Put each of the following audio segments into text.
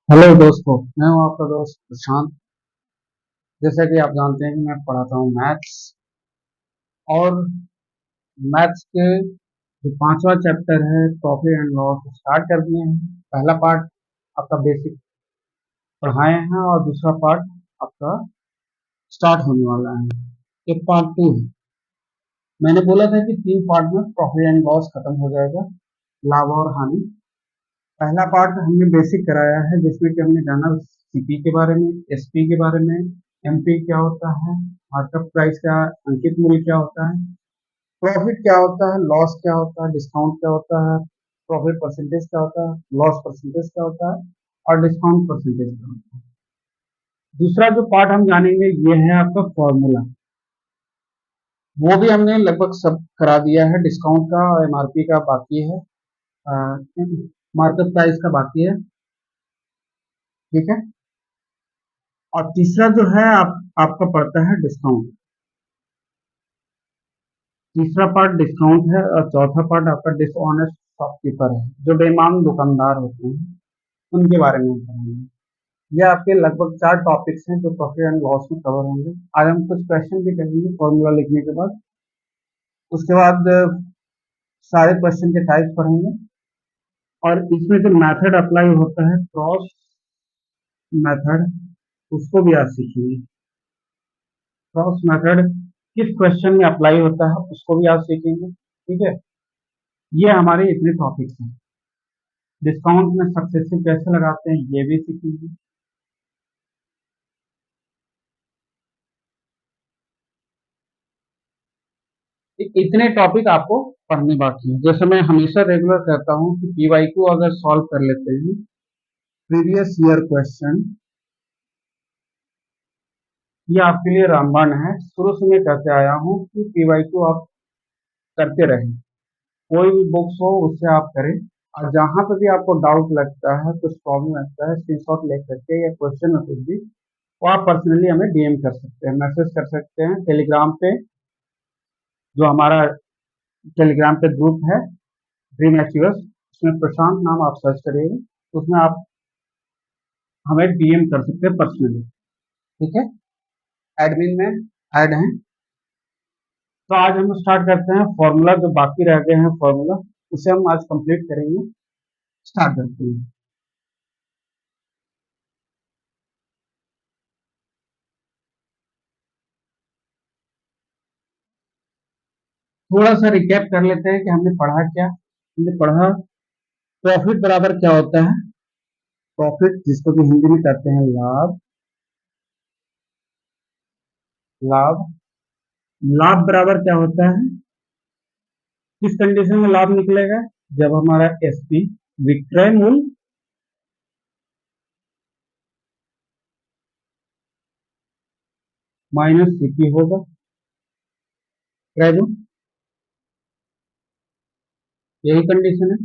Hello दोस्तों, मैं हूं आपका दोस्त प्रशांत। जैसा कि आप जानते हैं कि मैं पढ़ाता हूं मैथ्स। और मैथ्स के जो पांचवा चैप्टर है प्रॉफिट एंड लॉस स्टार्ट कर दिए हैं। पहला पार्ट आपका बेसिक पढ़ाए हैं और दूसरा पार्ट आपका स्टार्ट होने वाला है। एक पार्ट टू है। मैंने बोला था कि तीन पार्ट में प्रॉफिट एंड लॉस खत्म हो जाएगा, लाभ और हानि। पहला पार्ट हमने बेसिक कराया है, जिसमें कि हमने जाना सीपी के बारे में, एसपी के बारे में, एमपी क्या होता है, मार्कअप प्राइस का अंकित मूल्य क्या होता है, प्रॉफिट क्या होता है, लॉस क्या होता है, डिस्काउंट क्या होता है, प्रॉफिट परसेंटेज क्या होता है, लॉस परसेंटेज क्या होता है और डिस्काउंट परसेंटेज क्या होता है। दूसरा जो पार्ट हम जानेंगे ये है आपका फॉर्मूला। वो भी हमने लगभग सब करा दिया है। डिस्काउंट का और एमआरपी का बाकी है, मार्केट प्राइस का बाकी है। ठीक है। और तीसरा जो है आपका पड़ता है डिस्काउंट। तीसरा पार्ट डिस्काउंट है और चौथा पार्ट आपका डिसऑनेस्ट शॉपकीपर है, जो बेईमान दुकानदार होते हैं उनके बारे में हम पढ़ेंगे। ये आपके लगभग चार टॉपिक्स हैं जो प्रॉफिट एंड लॉस में कवर होंगे। आज हम कुछ क्वेश्चन भी करेंगे फॉर्मूला लिखने के बाद। उसके बाद सारे क्वेश्चन के टाइप पढ़ेंगे। और इसमें जो मेथड अप्लाई होता है क्रॉस मेथड, उसको भी आज सीखेंगे। क्रॉस मेथड किस क्वेश्चन में अप्लाई होता है उसको भी आज सीखेंगे। ठीक है। ये हमारे इतने टॉपिक्स हैं। डिस्काउंट में सक्सेसिव कैसे लगाते हैं ये भी सीखेंगे। इतने टॉपिक आपको पढ़ने बाकी है। जैसे मैं हमेशा रेगुलर कहता हूँ कि पीवाई को अगर सॉल्व कर लेते हैं प्रीवियस ईयर क्वेश्चन, ये आपके लिए रामबाण है। शुरू से मैं कहते आया हूँ कि पीवाई को आप करते रहें। कोई भी बुक्स हो उससे आप करें। और जहां पे भी आपको डाउट लगता है, कुछ प्रॉब्लम लगता है, स्क्रीनशॉट ले करके या क्वेश्चन में कुछ भी, वो आप पर्सनली हमें डीएम कर सकते हैं, मैसेज कर सकते हैं टेलीग्राम पे। जो हमारा टेलीग्राम पे ग्रुप है ड्रीम अचीवर्स, उसमें प्रशांत नाम आप सर्च करिएगा, उसमें आप हमें डीएम कर सकते हैं पर्सनली। ठीक है। एडमिन में ऐड हैं। तो आज हम स्टार्ट करते हैं। फॉर्मूला जो बाकी रह गए हैं फॉर्मूला, उसे हम आज कंप्लीट करेंगे। स्टार्ट करते हैं। थोड़ा सा रिकैप कर लेते हैं कि हमने पढ़ा क्या। हमने पढ़ा प्रॉफिट बराबर क्या होता है। प्रॉफिट जिसको कि हिंदी में कहते हैं लाभ। लाभ। लाभ बराबर क्या होता है, किस कंडीशन में लाभ निकलेगा, जब हमारा एसपी विक्रय मूल्य माइनस सीपी होगा। क्रय मूल्य, यही कंडीशन है।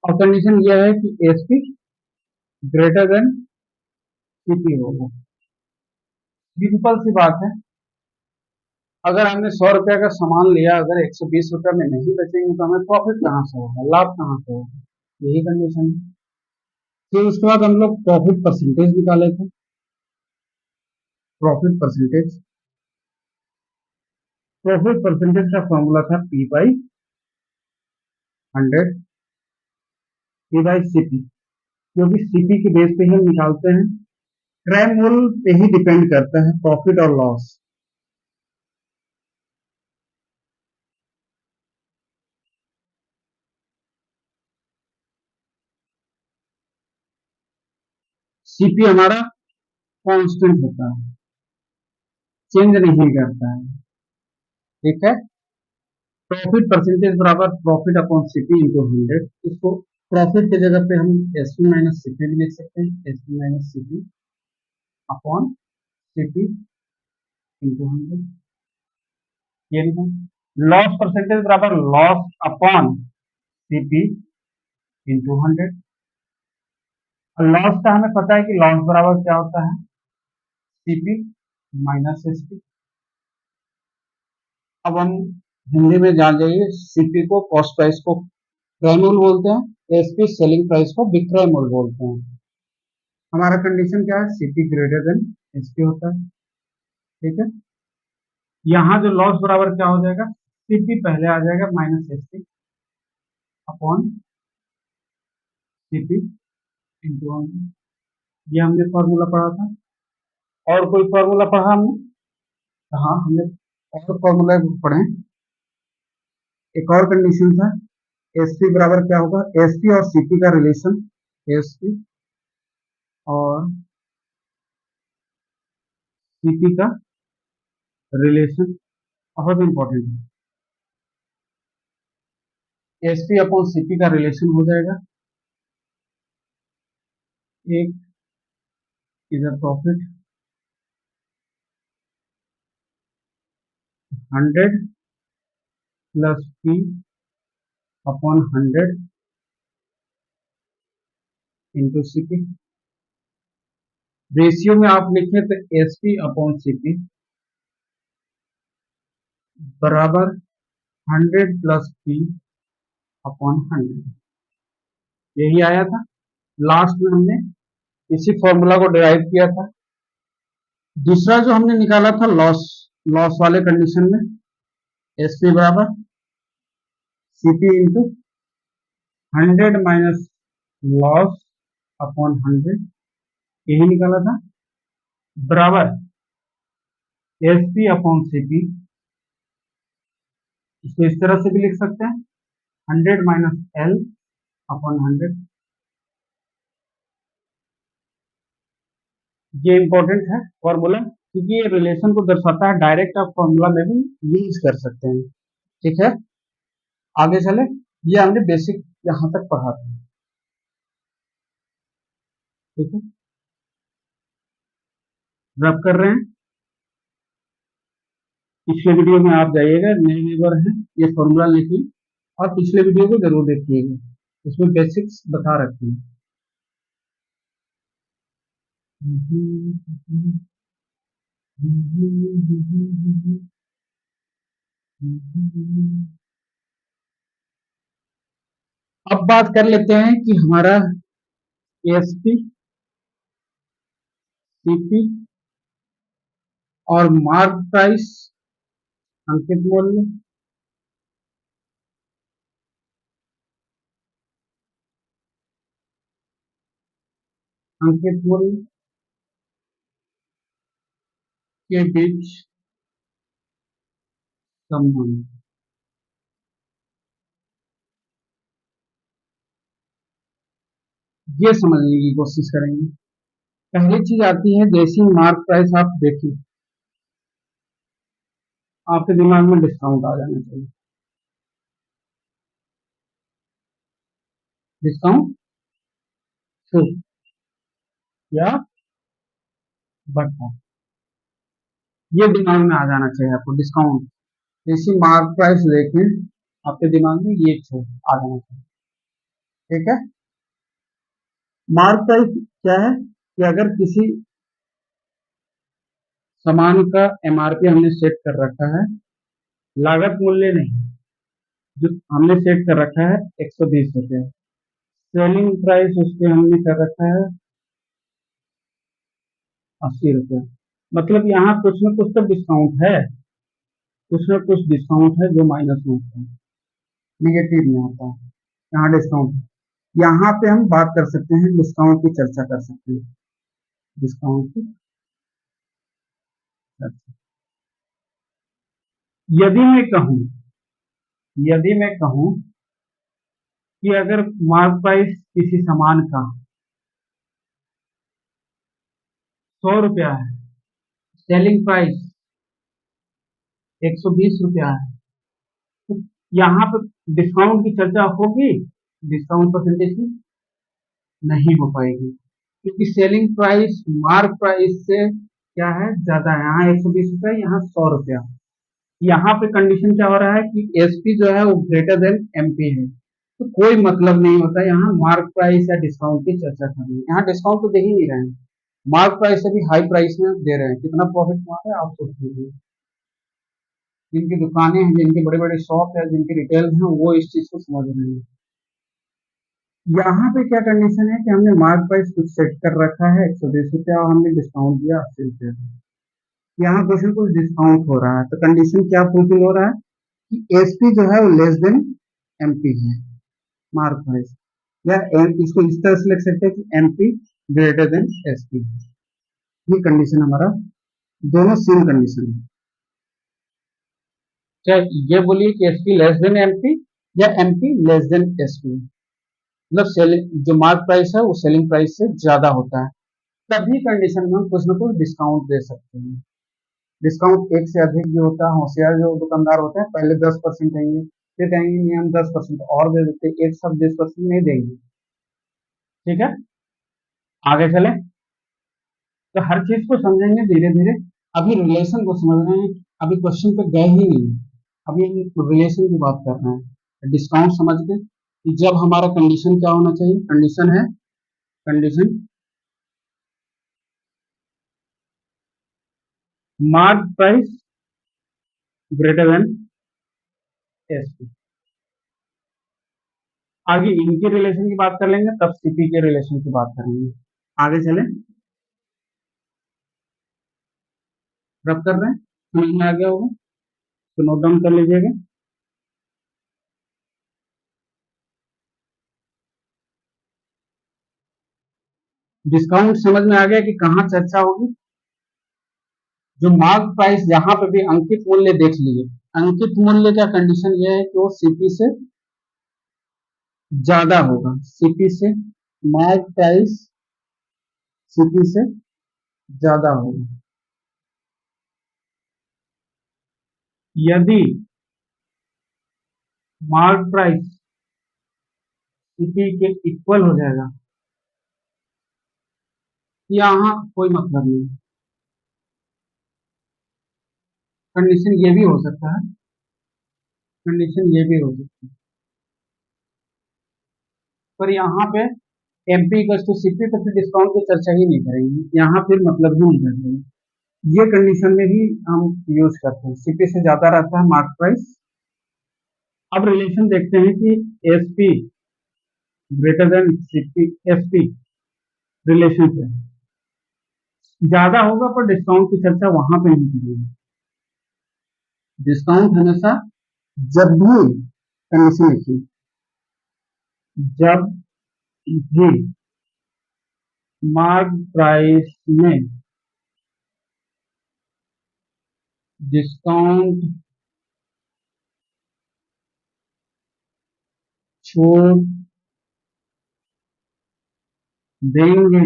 और कंडीशन यह है कि एसपी ग्रेटर देन सीपी होगा। सिंपल सी बात है। अगर हमने 100 रुपया का सामान लिया, अगर 120 रुपया में नहीं बेचेंगे तो हमें प्रॉफिट कहाँ से होगा, लाभ कहाँ से होगा। यही कंडीशन है। फिर उसके बाद हम लोग प्रॉफिट परसेंटेज निकाले थे। प्रॉफिट परसेंटेज, प्रॉफिट परसेंटेज का फॉर्मूला था P by 100, P by CP. क्योंकि सीपी के बेस पे ही हम निकालते हैं। क्रय मूल्य पे ही डिपेंड करता है प्रॉफिट और लॉस। सीपी हमारा कांस्टेंट होता है, चेंज नहीं करता है। ठीक है। प्रॉफिट परसेंटेज बराबर प्रॉफिट अपॉन सीपी इंटू 100। इसको प्रॉफिट की जगह पे हम एस पी माइनस सीपी भी लिख सकते हैं, S P minus CP upon CP into 100। ये लिखा। लॉस परसेंटेज बराबर लॉस अपॉन सीपी इंटू 100। और लॉस का हमें पता है कि लॉस बराबर क्या होता है, सीपी माइनस एसपी। अब हम हिंदी में जान जाइए, सीपी को कॉस्ट प्राइस को क्रय मूल्य बोलते हैं, एसपी सेलिंग प्राइस को विक्रय मूल्य बोलते हैं। हमारा कंडीशन क्या है, सीपी ग्रेटर देन एसपी होता है। ठीक है, यहाँ जो लॉस बराबर क्या हो जाएगा, सीपी पहले आ जाएगा minus SP upon CP into 1। ये हमने फॉर्मूला पढ़ा था। और कोई फॉर्मूला पढ़ा हमने? हाँ, हमने और फॉर्मूला पढ़े। एक और कंडीशन था, एसपी बराबर क्या होगा, एसपी और सीपी का रिलेशन, एसपी और सीपी का रिलेशन बहुत इंपॉर्टेंट है। एसपी अपॉन सीपी का रिलेशन हो जाएगा, एक इधर profit 100 plus P upon 100 into CP. Ratio में आप लिखें तो एसपी अपॉन सीपी बराबर 100 प्लस पी अपॉन 100, यही आया था। लास्ट में हमने इसी फॉर्मूला को डिराइव किया था। दूसरा जो हमने निकाला था लॉस, लॉस वाले कंडीशन में एसपी बराबर CP into 100 minus loss upon 100, यही निकाला था, बराबर एसपी अपॉन सीपी। इसको इस तरह से भी लिख सकते हैं, 100 माइनस एल अपॉन 100। ये इंपॉर्टेंट है फॉर्मूला, क्योंकि ये रिलेशन को दर्शाता है। डायरेक्ट आप फॉर्मूला में भी यूज कर सकते हैं। ठीक है, आगे चले। ये हमने बेसिक यहां तक पढ़ा था। ठीक है, रब कर रहे हैं। पिछले वीडियो में आप जाइएगा, नए व्यूअर हैं, ये फॉर्मूला लिखिए और पिछले वीडियो को जरूर देखिएगा, उसमें बेसिक्स बता रखे हैं। अब बात कर लेते हैं कि हमारा एसपी, सीपी और मार्क प्राइस, अंकित मूल्य, अंकित मूल्य के बीच संबंध। ये समझने की कोशिश करेंगे। पहली चीज आती है, जैसी मार्क प्राइस आप देखिए, आपके दिमाग में डिस्काउंट आ जाना चाहिए। डिस्काउंट शुरू या बढ़ता, ये दिमाग में आ जाना चाहिए आपको। डिस्काउंट जैसी मार्क प्राइस देखें, आपके दिमाग में ये आ जाना चाहिए। ठीक है, मार्क प्राइस क्या है कि अगर किसी सामान का एमआरपी हमने सेट कर रखा है, लागत मूल्य नहीं, जो हमने सेट कर रखा है 120 रुपया, सेलिंग प्राइस उसके हमने कर रखा है 80 रुपया, मतलब यहाँ कुछ न कुछ तो डिस्काउंट है, कुछ न कुछ डिस्काउंट है जो माइनस में होता है, निगेटिव में होता है। यहाँ डिस्काउंट है, यहाँ पे हम बात कर सकते हैं, डिस्काउंट की चर्चा कर सकते हैं, डिस्काउंट की चर्चा। यदि मैं कहूँ, यदि मैं कहूँ कि अगर मार्क प्राइस किसी सामान का 100 रुपया है, सेलिंग प्राइस 120 रुपया है, तो यहाँ पर डिस्काउंट की चर्चा होगी, डिस्काउंट परसेंटेज की नहीं हो पाएगी, क्योंकि सेलिंग प्राइस मार्क प्राइस से क्या है, ज्यादा है। यहाँ 120 रुपया, यहाँ 100 रुपया। यहाँ पे कंडीशन क्या हो रहा है कि एसपी जो है वो ग्रेटर देन एमपी है, तो कोई मतलब नहीं होता यहाँ मार्क प्राइस या डिस्काउंट की चर्चा करनी। यहाँ डिस्काउंट तो दे ही नहीं रहे हैं, मार्क प्राइस से भी हाई प्राइस में दे रहे हैं। कितना प्रॉफिट कमा रहे हैं आप सोच लीजिए। जिनकी दुकानें हैं, जिनके बड़े बड़े शॉप है, जिनके रिटेल हैं, वो इस चीज को समझ रहे हैं। यहाँ पे क्या कंडीशन है कि हमने मार्क प्राइस कुछ सेट कर रखा है 120 रुपया और हमने डिस्काउंट दिया 80 रुपया। यहाँ क्वेश्चन कुछ डिस्काउंट हो रहा है तो कंडीशन क्या फुलफिल हो रहा है कि एसपी जो है वो लेस देन एमपी है, मार्क प्राइस, या इसको इस तरह से लिख सकते हैं कि एमपी ग्रेटर देन एसपी। ये कंडीशन हमारा दोनों सेम कंडीशन है। क्या ये बोलिए कि एसपी लेस देन एमपी या एमपी लेस देन एसपी, मतलब सेलिंग जो मार्क प्राइस है वो सेलिंग प्राइस से ज्यादा होता है, तभी कंडीशन में हम कुछ ना कुछ डिस्काउंट दे सकते हैं। डिस्काउंट एक से अधिक जो होता है, होशियार जो दुकानदार होते हैं पहले 10% कहेंगे, फिर कहेंगे नहीं हम 10% और दे देते, एक साथ 10% नहीं देंगे। ठीक है, आगे चले तो हर चीज को समझेंगे धीरे धीरे। अभी रिलेशन को समझ रहे हैं, अभी क्वेश्चन पे गए ही नहीं, अभी रिलेशन की बात कर रहे हैं। डिस्काउंट समझ गए कि जब हमारा कंडीशन क्या होना चाहिए, कंडीशन है, condition mark price greater than SP. आगे इनके रिलेशन की बात कर लेंगे, तब सीपी के रिलेशन की बात करेंगे। आगे चले, रब कर रहे हैं, समझ में आ गया होगा तो नोट डाउन कर लीजिएगा। डिस्काउंट समझ में आ गया कि कहाँ चर्चा होगी। जो मार्क प्राइस यहाँ पे भी अंकित मूल्य देख लिए, अंकित मूल्य का कंडीशन यह है कि वो सीपी से ज्यादा होगा, सीपी से, मार्क प्राइस सीपी से ज्यादा होगा। यदि मार्क प्राइस सीपी के इक्वल हो जाएगा, यहाँ कोई मतलब नहीं। कंडीशन ये भी हो सकता है, कंडीशन ये भी हो सकती है, पर यहाँ पे एमपी टू सीपी तो फिर डिस्काउंट की चर्चा ही नहीं करेंगे, यहाँ फिर मतलब ही नहीं करेंगे। ये कंडीशन में भी हम यूज करते हैं, सीपी से ज्यादा रहता है मार्क प्राइस। अब रिलेशन देखते हैं कि SP greater than CP, SP relation क्या है। ज्यादा होगा पर डिस्काउंट की चर्चा वहां पे नहीं करेंगे। डिस्काउंट हमेशा जब भी, कंडीशन लिखिए, जब भी मार्क प्राइस में डिस्काउंट छोड़ देंगे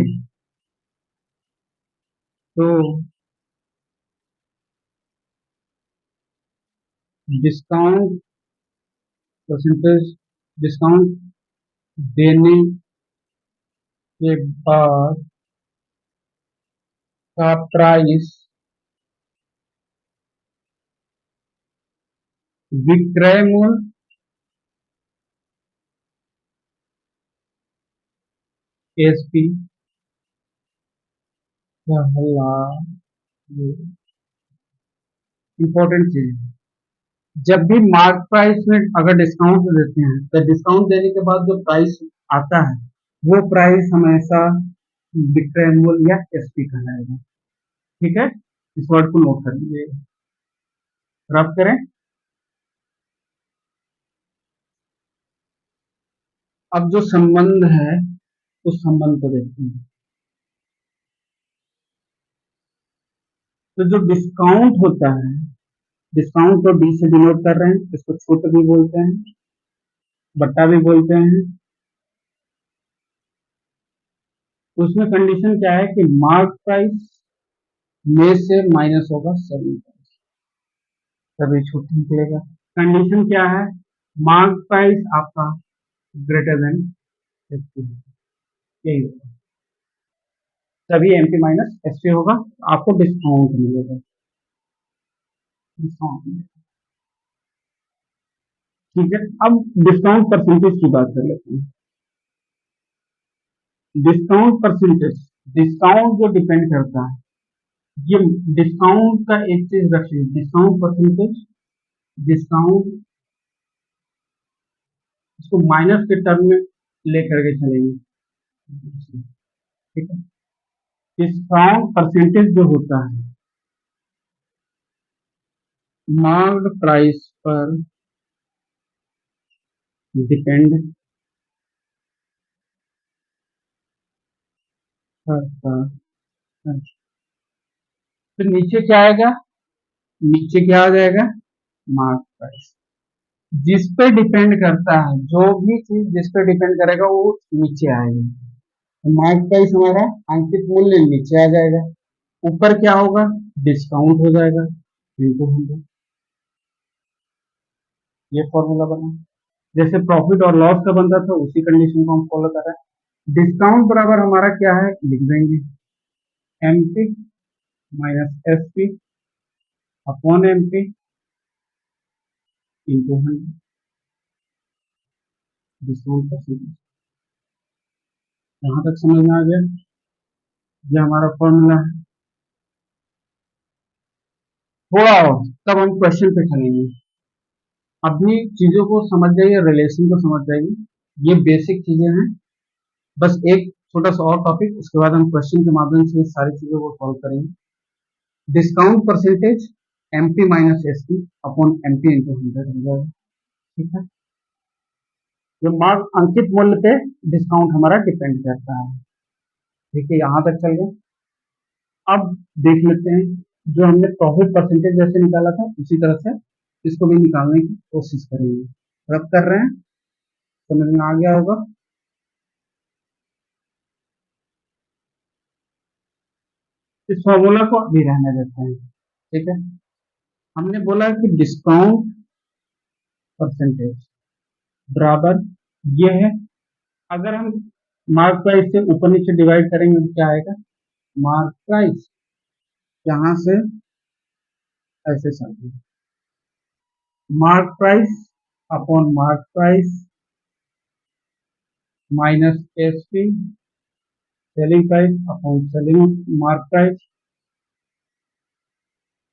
तो डिस्काउंट परसेंटेज, डिस्काउंट देने के बाद का प्राइस विक्रय मूल्य एसपी इंपॉर्टेंट चीज है। जब भी मार्क प्राइस में अगर डिस्काउंट देते हैं तो डिस्काउंट देने के बाद जो प्राइस आता है वो प्राइस हमेशा विक्रय मूल्य या एसपी कहलाएगा। ठीक है, इस वर्ड को नोट कर लीजिएगा, रब करें। अब जो संबंध है उस संबंध को देखते हैं। तो जो डिस्काउंट होता है, डिस्काउंट को डी से डिनोट कर रहे हैं, इसको छूट भी बोलते हैं, बट्टा भी बोलते हैं। उसमें कंडीशन क्या है कि मार्क प्राइस में से माइनस होगा सेलिंग प्राइस, तभी छूट निकलेगा। कंडीशन क्या है, मार्क प्राइस आपका ग्रेटर देन 50, यही होगा, तभी एमपी माइनस एसपी होगा, आपको डिस्काउंट मिलेगा, डिस्काउंट मिलेगा। ठीक है, अब डिस्काउंट परसेंटेज की बात कर लेते हैं। डिस्काउंट परसेंटेज, डिस्काउंट जो डिपेंड करता है, ये डिस्काउंट का एक चीज रखिए, डिस्काउंट परसेंटेज, डिस्काउंट इसको माइनस के टर्म में लेकर के चलेंगे। ठीक है, डिस्काउंट परसेंटेज जो होता है मार्क्ड प्राइस पर डिपेंड करता है। तो नीचे क्या आएगा, नीचे क्या आ जाएगा, मार्क प्राइस। जिस पे डिपेंड करता है, जो भी चीज जिस पे डिपेंड करेगा वो नीचे आएगी। तो मार्क प्राइस हमारा अंकित मूल्य नीचे आ जाएगा, ऊपर क्या होगा, डिस्काउंट हो जाएगा इनटू 100। ये फॉर्मूला बना, जैसे प्रॉफिट और लॉस का बनता था उसी कंडीशन को हम फॉलो कर रहे हैं। डिस्काउंट बराबर हमारा क्या है, लिख देंगे MP minus SP upon MP into 100 discount percentage. यहाँ तक समझ में आ गया, ये हमारा फॉर्मूला है। थोड़ा और तब हम क्वेश्चन पे चलेंगे। अभी चीजों को समझ जाइए, रिलेशन को समझ जाइए, ये बेसिक चीजें हैं। बस एक छोटा सा और टॉपिक, उसके बाद हम क्वेश्चन के माध्यम से सारी चीजों को सॉल्व करेंगे। Discount percentage MP minus SP upon MP into 100 हो जाएगा। ठीक है, जो मार्क अंकित मूल्य पे डिस्काउंट हमारा डिपेंड करता है। ठीक है, यहाँ तक चल गए। अब देख लेते हैं, जो हमने प्रॉफिट परसेंटेज जैसे निकाला था उसी तरह से इसको भी निकालने की कोशिश करेंगे। रब कर रहे हैं, समझ में आ गया होगा। इस फॉर्मूला को अभी रहने देते हैं। ठीक है, हमने बोला कि डिस्काउंट परसेंटेज बराबर ये है। अगर हम मार्क प्राइस से ऊपर नीचे डिवाइड करेंगे तो क्या आएगा, मार्क प्राइस यहाँ से ऐसे चलते हैं, mark price upon mark price minus SP selling price upon selling mark price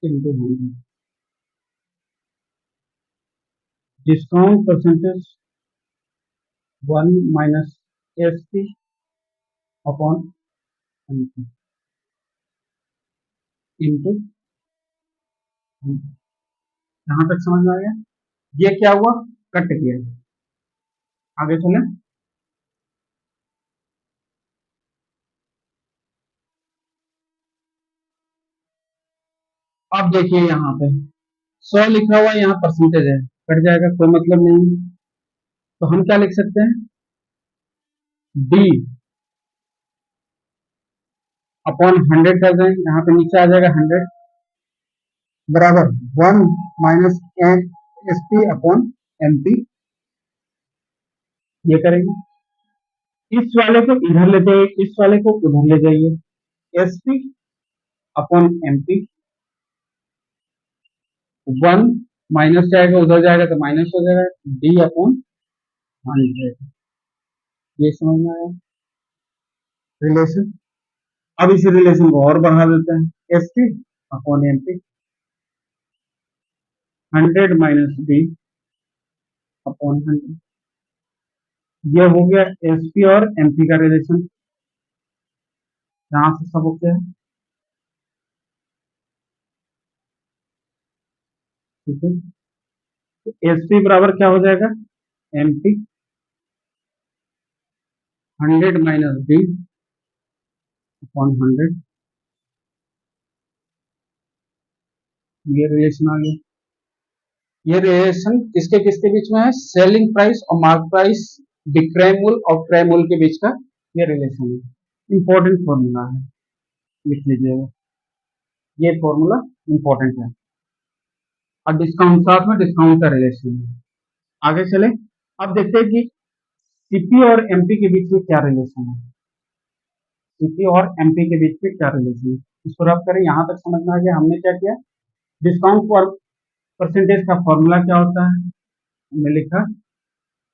into 100। Discount percentage 1 minus SP upon into 100। यहाँ तक समझ में आ गया। ये क्या हुआ, कट गया। आगे चले, अब देखिए यहाँ पे 100 लिखा हुआ, यहाँ परसेंटेज है, कट जाएगा, कोई मतलब नहीं। तो हम क्या लिख सकते हैं, डी अपॉन 100 कर दें, यहाँ पे नीचे आ जाएगा 100 बराबर 1 minus S P upon M P. ये करेंगे, इस वाले को इधर ले जाइए, इस वाले को उधर ले जाइए, S P upon M P. 1 minus जाएगा उधर जाएगा तो माइनस हो जाएगा, डी अपॉन 100। ये समझ में आया रिलेशन। अब इस रिलेशन को और बढ़ा देते हैं, S P upon M P 100 minus D upon 100। ये हो गया एसपी और एमपी का रिलेशन, यहां से सब ओके है। ठीक है, तो एसपी बराबर क्या हो जाएगा, एमपी 100 माइनस डी अपॉन 100। ये रिलेशन आ गया। ये रिलेशन किसके किसके बीच में है, सेलिंग प्राइस और मार्क प्राइस, विक्रय मूल्य और क्रय मूल्य के बीच का ये रिलेशन है। इंपॉर्टेंट फॉर्मूला है, लिख लीजिएगा, ये फॉर्मूला इंपॉर्टेंट है। और डिस्काउंट साथ में डिस्काउंट का रिलेशन है। आगे चले, अब देखते हैं कि सीपी और एमपी के बीच में क्या रिलेशन है। सीपी और एमपी के बीच में क्या रिलेशन है, इसको रब करें, यहां तक समझ में आ गया। हमने क्या किया, डिस्काउंट फॉर परसेंटेज का फॉर्मूला क्या होता है, हमने लिखा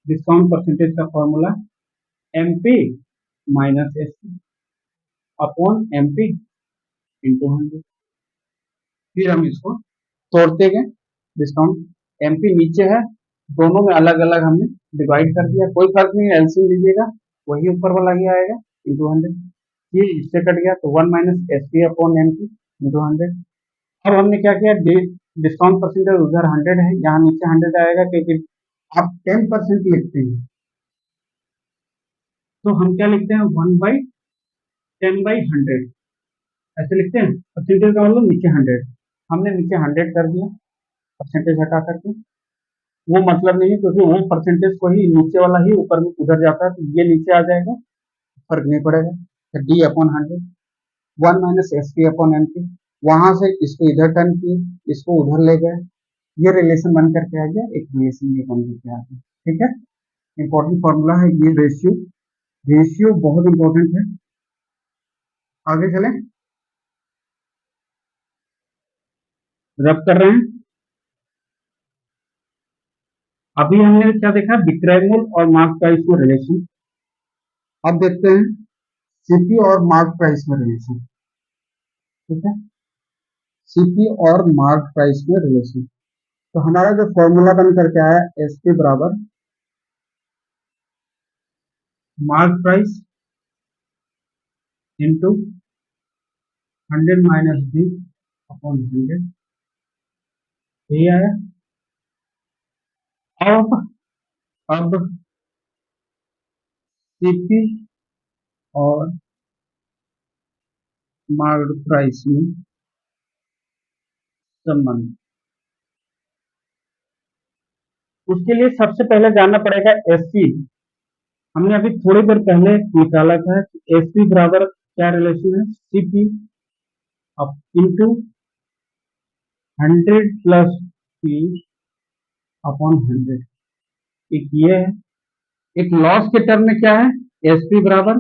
डिस्काउंट परसेंटेज का formula MP minus SP upon MP into 100। फिर हम इसको तोड़ते गए, डिस्काउंट एमपी नीचे है दोनों में अलग अलग हमने डिवाइड कर दिया, कोई फर्क नहीं, एलसीएम लीजिएगा वही ऊपर वाला ही आएगा इंटू 100। ये इससे कट गया तो 1 minus S P upon N P into 100। अब हमने क्या किया, डिस्काउंट परसेंटेज उधर 100 है, यहाँ नीचे 100 आएगा, क्योंकि आप 10% लिखते हैं तो हम क्या लिखते हैं 1/10/100 ऐसे लिखते हैं। परसेंटेज का मतलब नीचे 100, हमने नीचे 100 कर दिया परसेंटेज हटा करके। वो मतलब नहीं है, क्योंकि वो परसेंटेज को ही नीचे वाला ही ऊपर में उधर जाता है, तो ये नीचे आ जाएगा, फर्क नहीं पड़ेगा। तो D upon 100, 1 minus S P upon N P, वहां से इसको इधर टर्न किए, इसको उधर ले गए, ये रिलेशन बन करके आ गया, एक रिलेशन ये बन करके आ गया। ठीक है, इंपॉर्टेंट फॉर्मूला है ये रेशियो, रेशियो बहुत इंपॉर्टेंट है। आगे चले, रब कर रहे हैं। अभी हमने क्या देखा, विक्रय मूल्य और मार्क प्राइस में रिलेशन। अब देखते हैं सीपी और मार्क प्राइस में रिलेशन। ठीक है, सीपी और मार्क प्राइस में रिलेशन। तो हमारा जो फॉर्मूला बन करके आया, एस पी बराबर mark price into 100 minus B upon 100, यही आया। अब सीपी और मार्क प्राइस में संबंध, उसके लिए सबसे पहले जानना पड़ेगा एसपी। हमने अभी थोड़ी देर पहले निकाला था कि एसपी बराबर क्या रिलेशन है, सीपी अब इंटू 100 प्लस पी अपॉन 100, एक ये है। एक लॉस के टर्म में क्या है, एसपी बराबर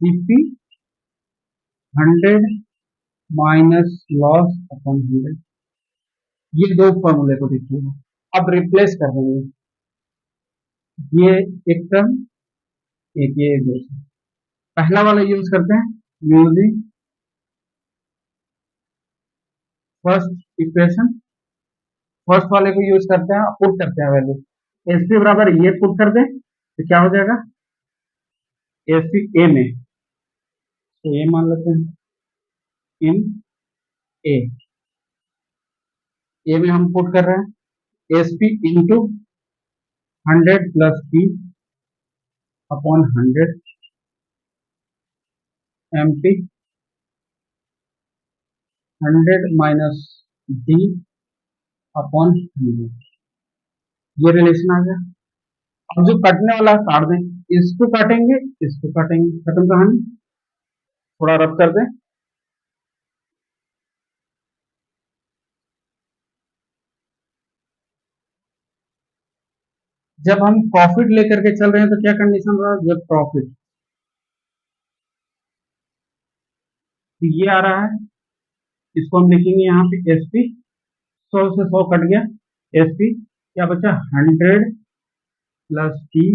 सीपी 100 माइनस लॉस अपॉन 100। ये दो फॉर्मूले को देखिएगा, अब रिप्लेस कर देंगे, ये एक टर्म, एक ये दो। पहला वाला यूज करते हैं, यूजिंग फर्स्ट इक्वेशन, फर्स्ट वाले को यूज करते हैं, पुट करते हैं वैल्यू। एसपी बराबर ये पुट कर दें तो क्या हो जाएगा, एसपी ए में, तो ये मान लेते हैं इन ए, ए में हम पुट कर रहे हैं SP into 100 plus P upon 100 M P 100 minus D upon 100, ये रिलेशन आ गया। अब जो कटने वाला है काट दें, इसको काटेंगे, इसको काटेंगे, खत्म कहानी। थोड़ा रब कर दें, जब हम प्रॉफिट लेकर के चल रहे हैं तो क्या कंडीशन रहा, जब प्रॉफिट तो ये आ रहा है, इसको हम लिखेंगे यहाँ पे एस पी, 100 से 100 कट गया, एस पी क्या बचा 100 प्लस टी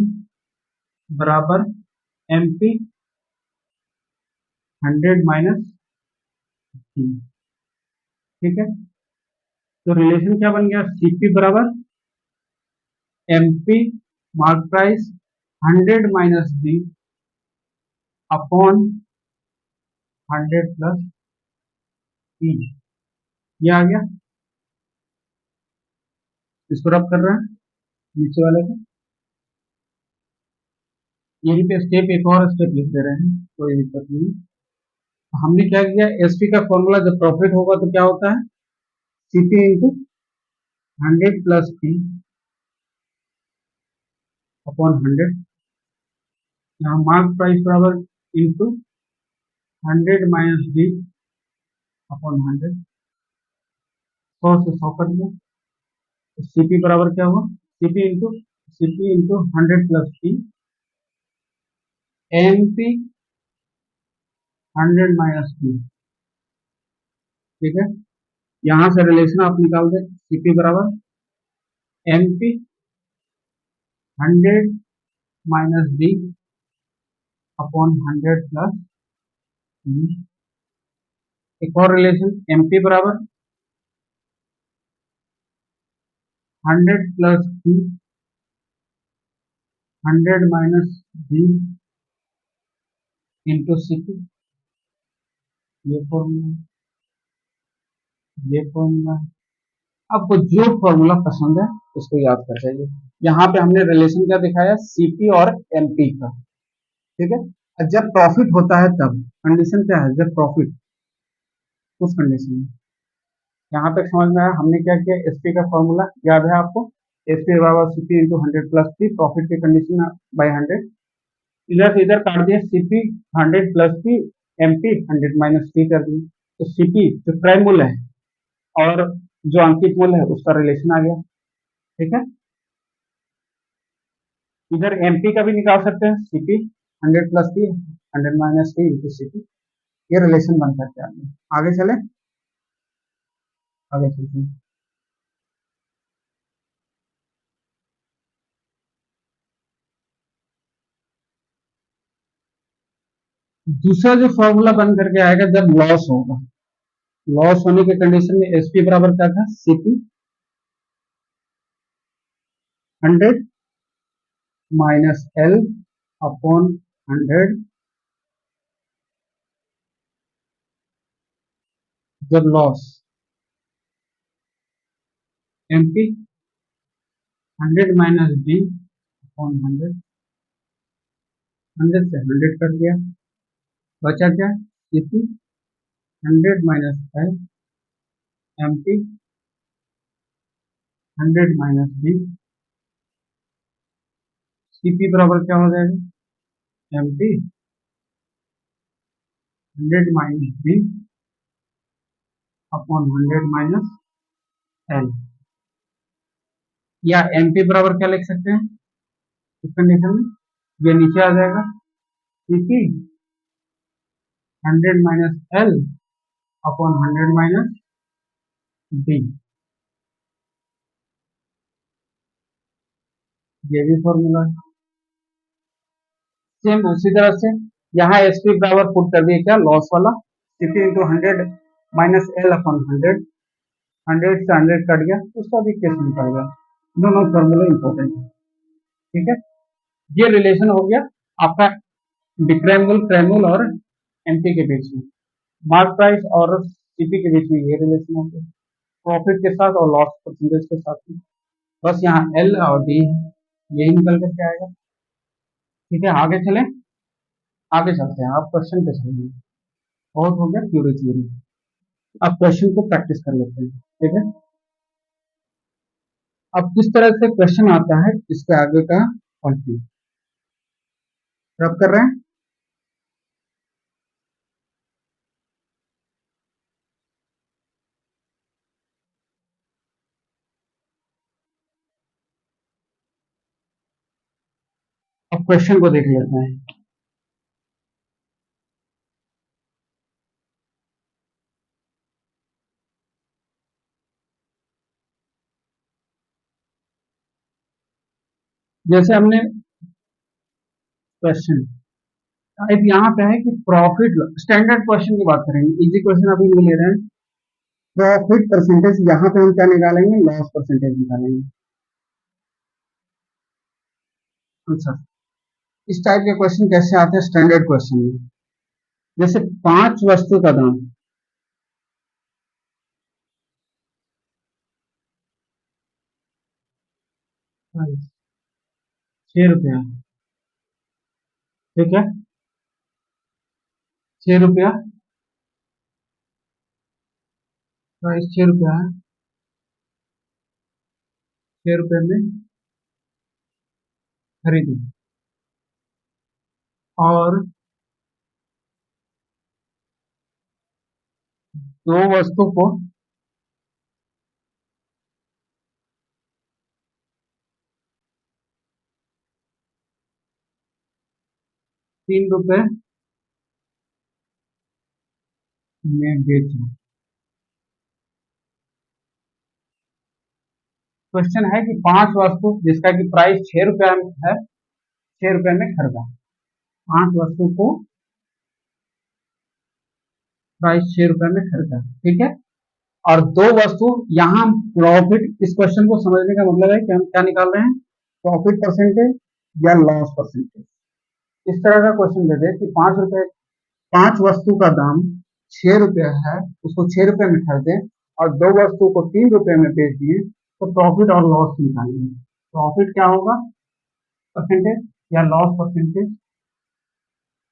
बराबर एम पी 100 माइनस टी। ठीक है, तो रिलेशन क्या बन गया, सीपी बराबर M P mark price 100 minus D upon 100 plus T, ये आ गया। इसको रब कर रहे हैं नीचे वाले को, यहीं पे स्टेप एक और स्टेप लिख दे रहे हैं, कोई दिक्कत नहीं। हमने क्या किया, एसपी का फॉर्मूला जब प्रॉफिट होगा तो क्या होता है, CP into 100 plus P upon 100, यहाँ मार्क प्राइस बराबर इंटू 100 माइनस डी अपॉन 100, 100 से 100 कट गया, तो सीपी बराबर क्या हुआ, CP into 100 plus P M P 100 minus P. ठीक है, यहाँ से रिलेशन आप निकाल दें, सीपी बराबर M P 100 minus D upon 100 plus P. एक और रिलेशन, एम पी बराबर 100 plus B, 100 minus B into C P, ये फॉर्मूला, ये फॉर्मूला। आपको जो फॉर्मूला पसंद है उसको याद कर जाइए। यहाँ पे हमने रिलेशन क्या दिखाया, सीपी और एमपी का, ठीक है। और जब प्रॉफिट होता है तब कंडीशन क्या है, जब प्रॉफिट, उस कंडीशन में, यहाँ तक समझ में आया। हमने क्या किया, एसपी का फॉर्मूला याद है आपको, एसपी बराबर CP into 100 plus P, profit की कंडीशन में बाई 100, इधर से इधर काट दिया, CP 100 plus P, MP 100 minus P कर दिया, तो सीपी जो क्रय मूल्य है और जो अंकित मूल्य है उसका रिलेशन आ गया, ठीक है। इधर एमपी का भी निकाल सकते हैं, CP 100 plus P 100 minus P into CP, ये रिलेशन बन करके आ गया। आगे चले, आगे चलते हैं। दूसरा जो फॉर्मूला बन करके आएगा जब लॉस होगा, लॉस होने के कंडीशन में एसपी बराबर क्या था, सीपी 100 माइनस एल अपॉन 100, जब loss, MP 100 minus D upon 100, 100 से 100 कट गया, बचा क्या, CP 100 minus L, MP 100 minus D, CP बराबर क्या हो जाएगा, MP 100 minus D upon 100 minus L, या एमपी बराबर क्या लिख सकते हैं इस कंडीशन में, ये नीचे आ जाएगा, CP 100 minus L upon 100 minus D, ये भी फॉर्मूला है। सेम उसी तरह से यहाँ एसपी बराबर पुट कर दिए क्या, लॉस वाला, CP into 100 minus L upon 100, 100 से 100 कट गया, उसका भी केस निकल गया। दोनों फॉर्मूला इंपॉर्टेंट है, ठीक है। ये रिलेशन हो गया आपका डिक्रैमुल, क्रैमुल और एमपी के बीच में, मार्क प्राइस और सीपी के बीच में ये रिलेशन हो गया, प्रॉफिट के साथ और लॉस परसेंटेज के साथ में। बस यहाँ एल और डी है, यही निकल करके आएगा, ठीक है। आगे चले, आगे चलते हैं, आप क्वेश्चन पे चलिए। बहुत हो गया थ्योरी थ्योरी, अब क्वेश्चन को प्रैक्टिस कर लेते हैं, ठीक है। अब किस तरह से क्वेश्चन आता है इसके आगे का पढ़ते हैं, रब कर रहे हैं। अब क्वेश्चन को देख लेते हैं। जैसे हमने क्वेश्चन टाइप यहाँ पे है कि प्रॉफिट, स्टैंडर्ड क्वेश्चन की बात करेंगे, इजी क्वेश्चन अभी नहीं ले रहे हैं। प्रॉफिट परसेंटेज, यहाँ पे हम क्या निकालेंगे, लॉस परसेंटेज निकालेंगे, आंसर। इस टाइप के क्वेश्चन कैसे आते हैं स्टैंडर्ड क्वेश्चन में, जैसे 5 वस्तु का दाम, ₹6, ठीक है, ₹6, प्राइस ₹6 है, ₹6 में खरीदी, और दो वस्तु को ₹3 में बेचा। क्वेश्चन है कि 5 वस्तु जिसका कि प्राइस ₹6 है, ₹6 में खरीदा, 5 वस्तु को प्राइस ₹6 में खरीदा, ठीक है। और दो वस्तु, यहाँ प्रॉफिट, इस क्वेश्चन को समझने का मतलब है कि हम क्या निकाल रहे हैं, प्रॉफिट परसेंटेज या लॉस परसेंटेज। इस तरह का क्वेश्चन दे दे कि 5 रुपए, 5 वस्तु का दाम 6 रुपया है, उसको 6 रुपए में खरीदे और दो वस्तु को 3 रुपए में बेच दिए, तो प्रॉफिट और लॉस निकालेंगे। प्रॉफिट क्या होगा परसेंटेज या लॉस परसेंटेज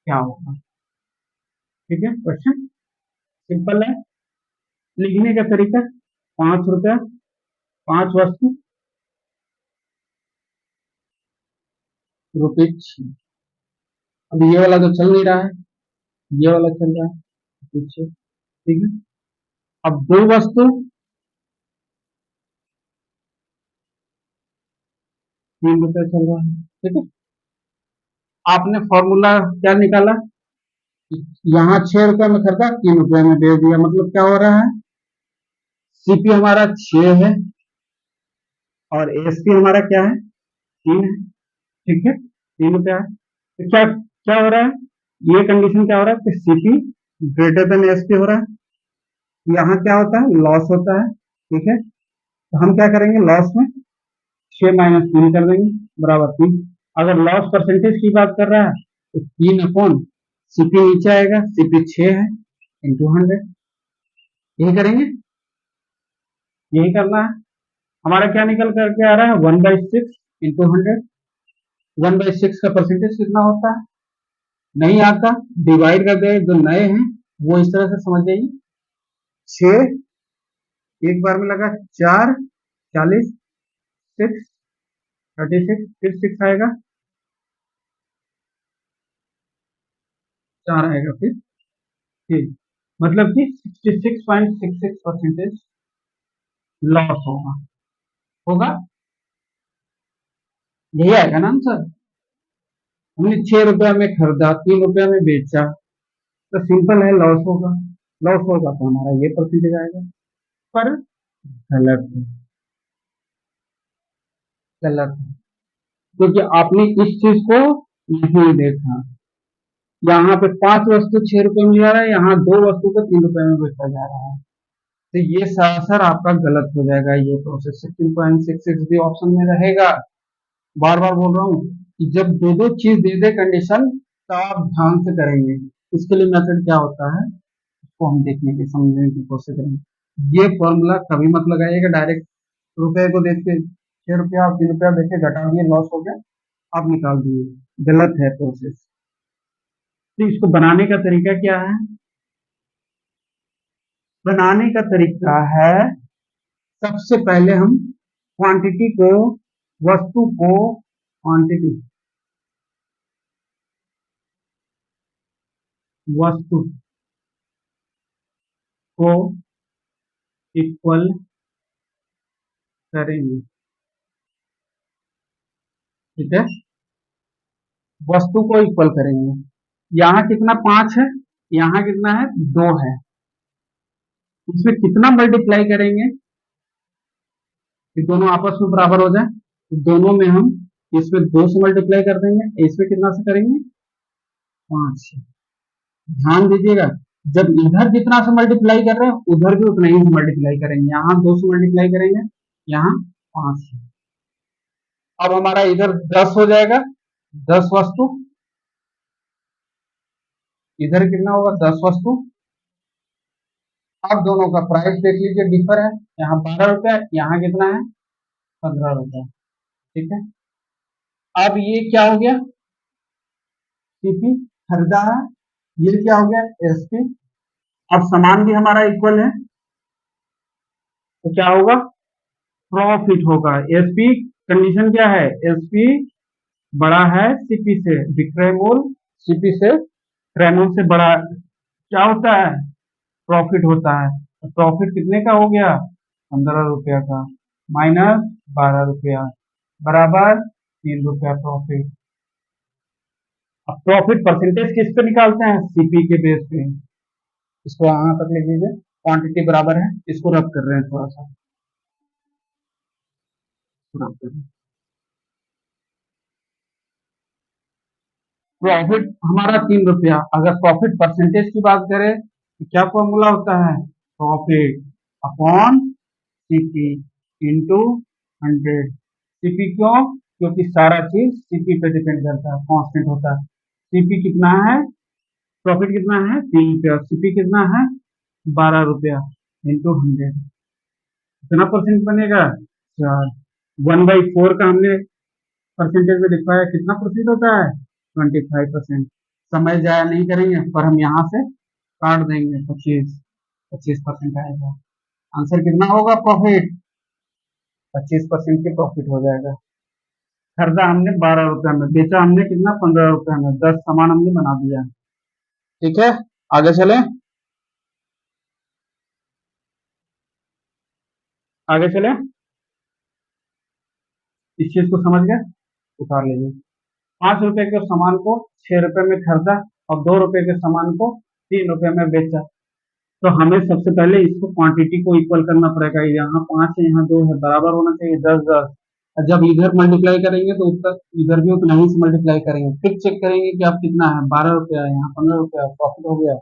क्या होगा। ठीक है, क्वेश्चन सिंपल है। लिखने का तरीका, 5 रुपया, 5 वस्तु, रुपये। अब ये वाला तो चल नहीं रहा है, ये वाला चल रहा है पीछे। ठीक है, अब दो वस्तु, 3 रुपया चल रहा है। ठीक है, आपने फॉर्मूला क्या निकाला, यहाँ 6 रुपए में खरीदा, 3 रुपए में बेच दिया, मतलब क्या हो रहा है, सीपी हमारा 6 है और एसपी हमारा क्या है, 3 है। ठीक है, 3 रुपया है, तो क्या क्या हो रहा है, ये कंडीशन क्या हो रहा है कि सीपी ग्रेटर देन एसपी हो रहा है। यहाँ क्या होता है, लॉस होता है। ठीक है, तो हम क्या करेंगे, लॉस में 6 - 3 कर देंगे बराबर 3। अगर लॉस परसेंटेज की बात कर रहा है तो 3 अपॉन सीपी नीचे आएगा, सीपी 6 है इंटू 100। यही करेंगे, यही करना है। हमारा क्या निकल करके आ रहा है, 1/6 इंटू 100। 1/6 का परसेंटेज कितना होता है, नहीं आता, डिवाइड कर दे, जो नए हैं वो इस तरह से समझ जाइए। 6 एक बार में लगा, 4 40, 6 36, फिर 6 आएगा, 4 आएगा, फिर ठीक, मतलब कि 66.66% लॉस होगा। होगा, यही आएगा ना आंसर। हमने 6 रुपया में खरीदा, 3 रुपया में बेचा, तो सिंपल है, लॉस होगा। लॉस होगा तो हमारा ये परसेंटेज आएगा, पर गलत है, गलत है, क्योंकि आपने इस चीज को नहीं देखा। यहाँ पे 5 वस्तु 6 रुपए में जा रहा है, यहाँ दो वस्तु को 3 रुपए में बेचा जा रहा है, तो ये सरासर आपका गलत हो जाएगा। ये प्रोसेस 16.66 भी ऑप्शन में रहेगा। बार बार बोल रहा हूँ कि जब दो दो चीज दे दे कंडीशन, तो आप ध्यान से करेंगे। उसके लिए मेथड क्या होता है, उसको हम देखने की समझने की कोशिश करेंगे। ये फॉर्मूला कभी मत लगाइएगा डायरेक्ट, रुपए को देख के 6 रुपया और 3 रुपया देख के घटा दिए, लॉस हो गया, आप निकाल दिए, गलत है प्रोसेस। तो इसको बनाने का तरीका क्या है, बनाने का तरीका है, सबसे पहले हम क्वांटिटी को, वस्तु को, क्वांटिटी, वस्तु को इक्वल करेंगे। ठीक है, वस्तु को इक्वल करेंगे। यहाँ कितना 5 है, यहाँ कितना है 2 है, इसमें कितना मल्टीप्लाई करेंगे कि दोनों आपस में बराबर हो जाए, तो दोनों में हम इसमें 2 से मल्टीप्लाई कर देंगे, इसमें कितना से करेंगे 5 से। ध्यान दीजिएगा, जब इधर जितना से मल्टीप्लाई कर रहे हैं उधर भी उतना ही से मल्टीप्लाई करेंगे। यहाँ 2 से मल्टीप्लाई करेंगे, यहाँ 5 से। अब हमारा इधर 10 हो जाएगा, 10 वस्तु, इधर कितना होगा 10 वस्तु। अब दोनों का प्राइस देख लीजिए, डिफर है, यहाँ 12 रुपया, यहाँ कितना है 15 रुपया। ठीक है, अब ये क्या हो गया, सीपी खरीदा है, ये क्या हो गया एसपी। अब सामान भी हमारा इक्वल है, तो क्या होगा, प्रॉफिट होगा। एसपी कंडीशन क्या है, एसपी बड़ा है सीपी से, विक्रय मूल्य सीपी से, क्रय मूल्य से बड़ा, क्या होता है, प्रॉफिट होता है। तो प्रॉफिट कितने का हो गया, 15 रुपया का, माइनस 12 रुपया, बराबर 3 रुपया प्रॉफिट। अब प्रॉफिट परसेंटेज किस पे निकालते हैं, सीपी के बेस पे। इसको यहाँ तक लिख लीजिए, क्वांटिटी बराबर है, इसको रब कर रहे हैं थोड़ा सा, रब कर रहे हैं। प्रॉफिट हमारा 3 रुपया, अगर प्रॉफिट परसेंटेज की बात करें तो क्या फॉर्मूला होता है, profit upon CP into 100। CP क्यों? क्योंकि सारा चीज सीपी पे डिपेंड करता है, कांस्टेंट होता है। सीपी कितना है, प्रॉफिट कितना है 3 रुपया, सीपी कितना है 12 रुपया इंटू 100, कितना परसेंट बनेगा 4। 1/4 का हमने परसेंटेज में लिखवाया, कितना परसेंट होता है 25%। समय जाया नहीं करेंगे पर हम यहाँ से काट देंगे, 25% आएगा। आंसर कितना होगा प्रॉफिट, 25% के प्रॉफिट हो जाएगा। खरीदा हमने 12 रुपया में, बेचा हमने कितना 15 रुपया में, 10 सामान हमने बना दिया। ठीक है, आगे चले, आगे चले। इस चीज को समझ गए, उतार लीजिए। 5 रुपए के सामान को 6 रुपए में खरीदा और 2 रुपए के सामान को 3 रुपए में बेचा। तो हमें सबसे पहले इसको क्वांटिटी को इक्वल करना पड़ेगा। यहाँ 5 है, यहाँ 2 है, बराबर होना चाहिए 10-10। और जब इधर मल्टीप्लाई करेंगे तो उत्तर इधर भी उतना ही से मल्टीप्लाई करेंगे, फिर चेक करेंगे कि आप कितना है, 12 रुपया, यहाँ 15 रुपया, प्रॉफिट हो गया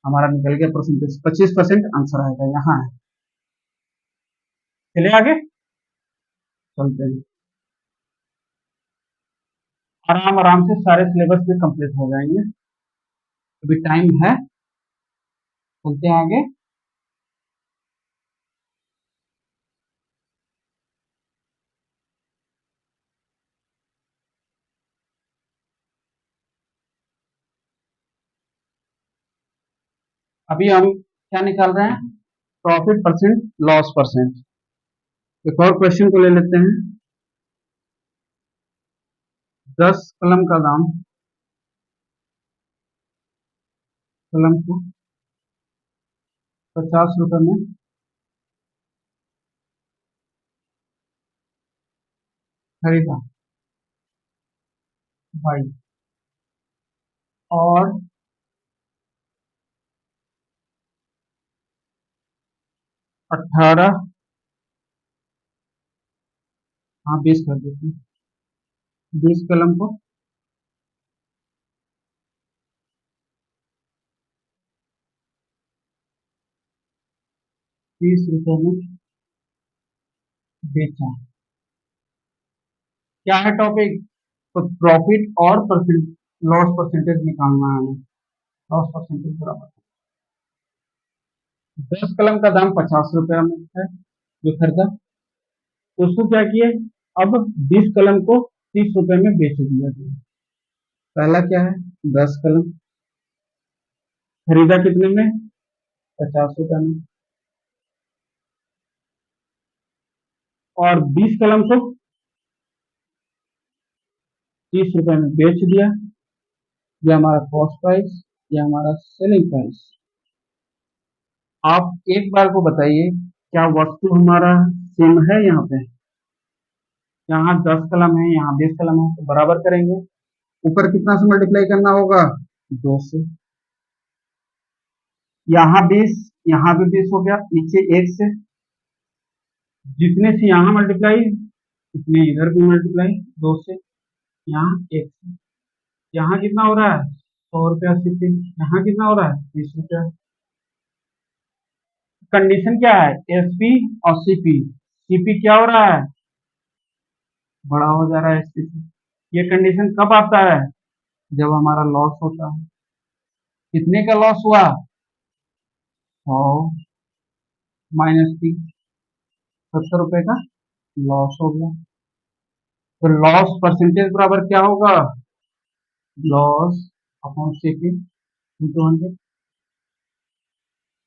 हमारा, निकल गया परसेंटेज 25% आंसर आएगा, यहाँ है। चलिए आगे चलते हैं, आराम आराम से सारे सिलेबस भी कंप्लीट हो जाएंगे, अभी टाइम है। चलते हैं आगे। अभी हम क्या निकाल रहे हैं, प्रॉफिट परसेंट, लॉस परसेंट। एक और क्वेश्चन को ले लेते हैं। 10 कलम का दाम, कलम को 50 रुपए में खरीदा भाई, और 18, हाँ 20 कर देते हैं, 20 कलम को 30 रुपए में बेचा। क्या है टॉपिक, तो प्रॉफिट और परसेंट, लॉस परसेंटेज निकालना है हमें। लॉस परसेंटेज बराबर 10 कलम का दाम 50 रुपया में है जो खरीदा, तो उसको क्या किए, अब 20 कलम को 30 रुपए में बेच दिया गया। पहला क्या है, 10 कलम खरीदा कितने में, 50 रुपए में, और 20 कलम को 30 रुपए में बेच दिया। ये हमारा कॉस्ट प्राइस, ये हमारा सेलिंग प्राइस। आप एक बार को बताइए, क्या वस्तु हमारा सेम है, यहाँ पे यहाँ 10 कलम है, यहाँ 20 कलम है, तो बराबर करेंगे। ऊपर कितना से मल्टीप्लाई करना होगा, 2 से। यहाँ 20, यहाँ भी 20 हो गया, नीचे 1 से, जितने से यहाँ मल्टीप्लाई उतने इधर भी मल्टीप्लाई 2 से, यहाँ 1 से। यहाँ कितना हो रहा है 100 रुपया सीपी, यहाँ कितना हो रहा है 30 रुपया। कंडीशन क्या है, एसपी और सीपी, सीपी क्या हो रहा है, बड़ा हो जा रहा है एसपी से। ये कंडीशन कब आता है, जब हमारा लॉस होता है। कितने का लॉस हुआ, 100 माइनस 30, 70 रुपए का लॉस हो गया। तो लॉस परसेंटेज बराबर क्या होगा, loss upon CP into 100।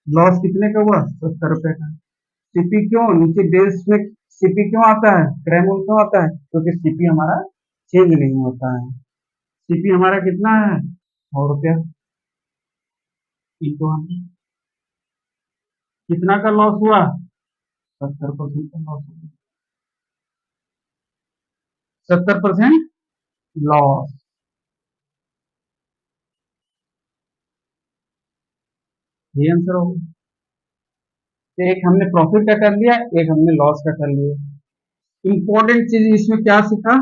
Loss कितने का हुआ, 70 रुपए का। सीपी क्यों, नीचे बेस में सीपी क्यों आता है, क्रैमूल क्यों आता है, क्योंकि सीपी हमारा चेंज नहीं होता है। सीपी हमारा कितना है 100 रुपया इंटू 100। कितना का लॉस हुआ, 70% का लॉस हुआ, 70% लॉस। ये आंसर होगा। तो एक हमने प्रॉफिट का कर लिया, एक हमने लॉस का कर लिया। इंपॉर्टेंट चीज इसमें क्या सीखा,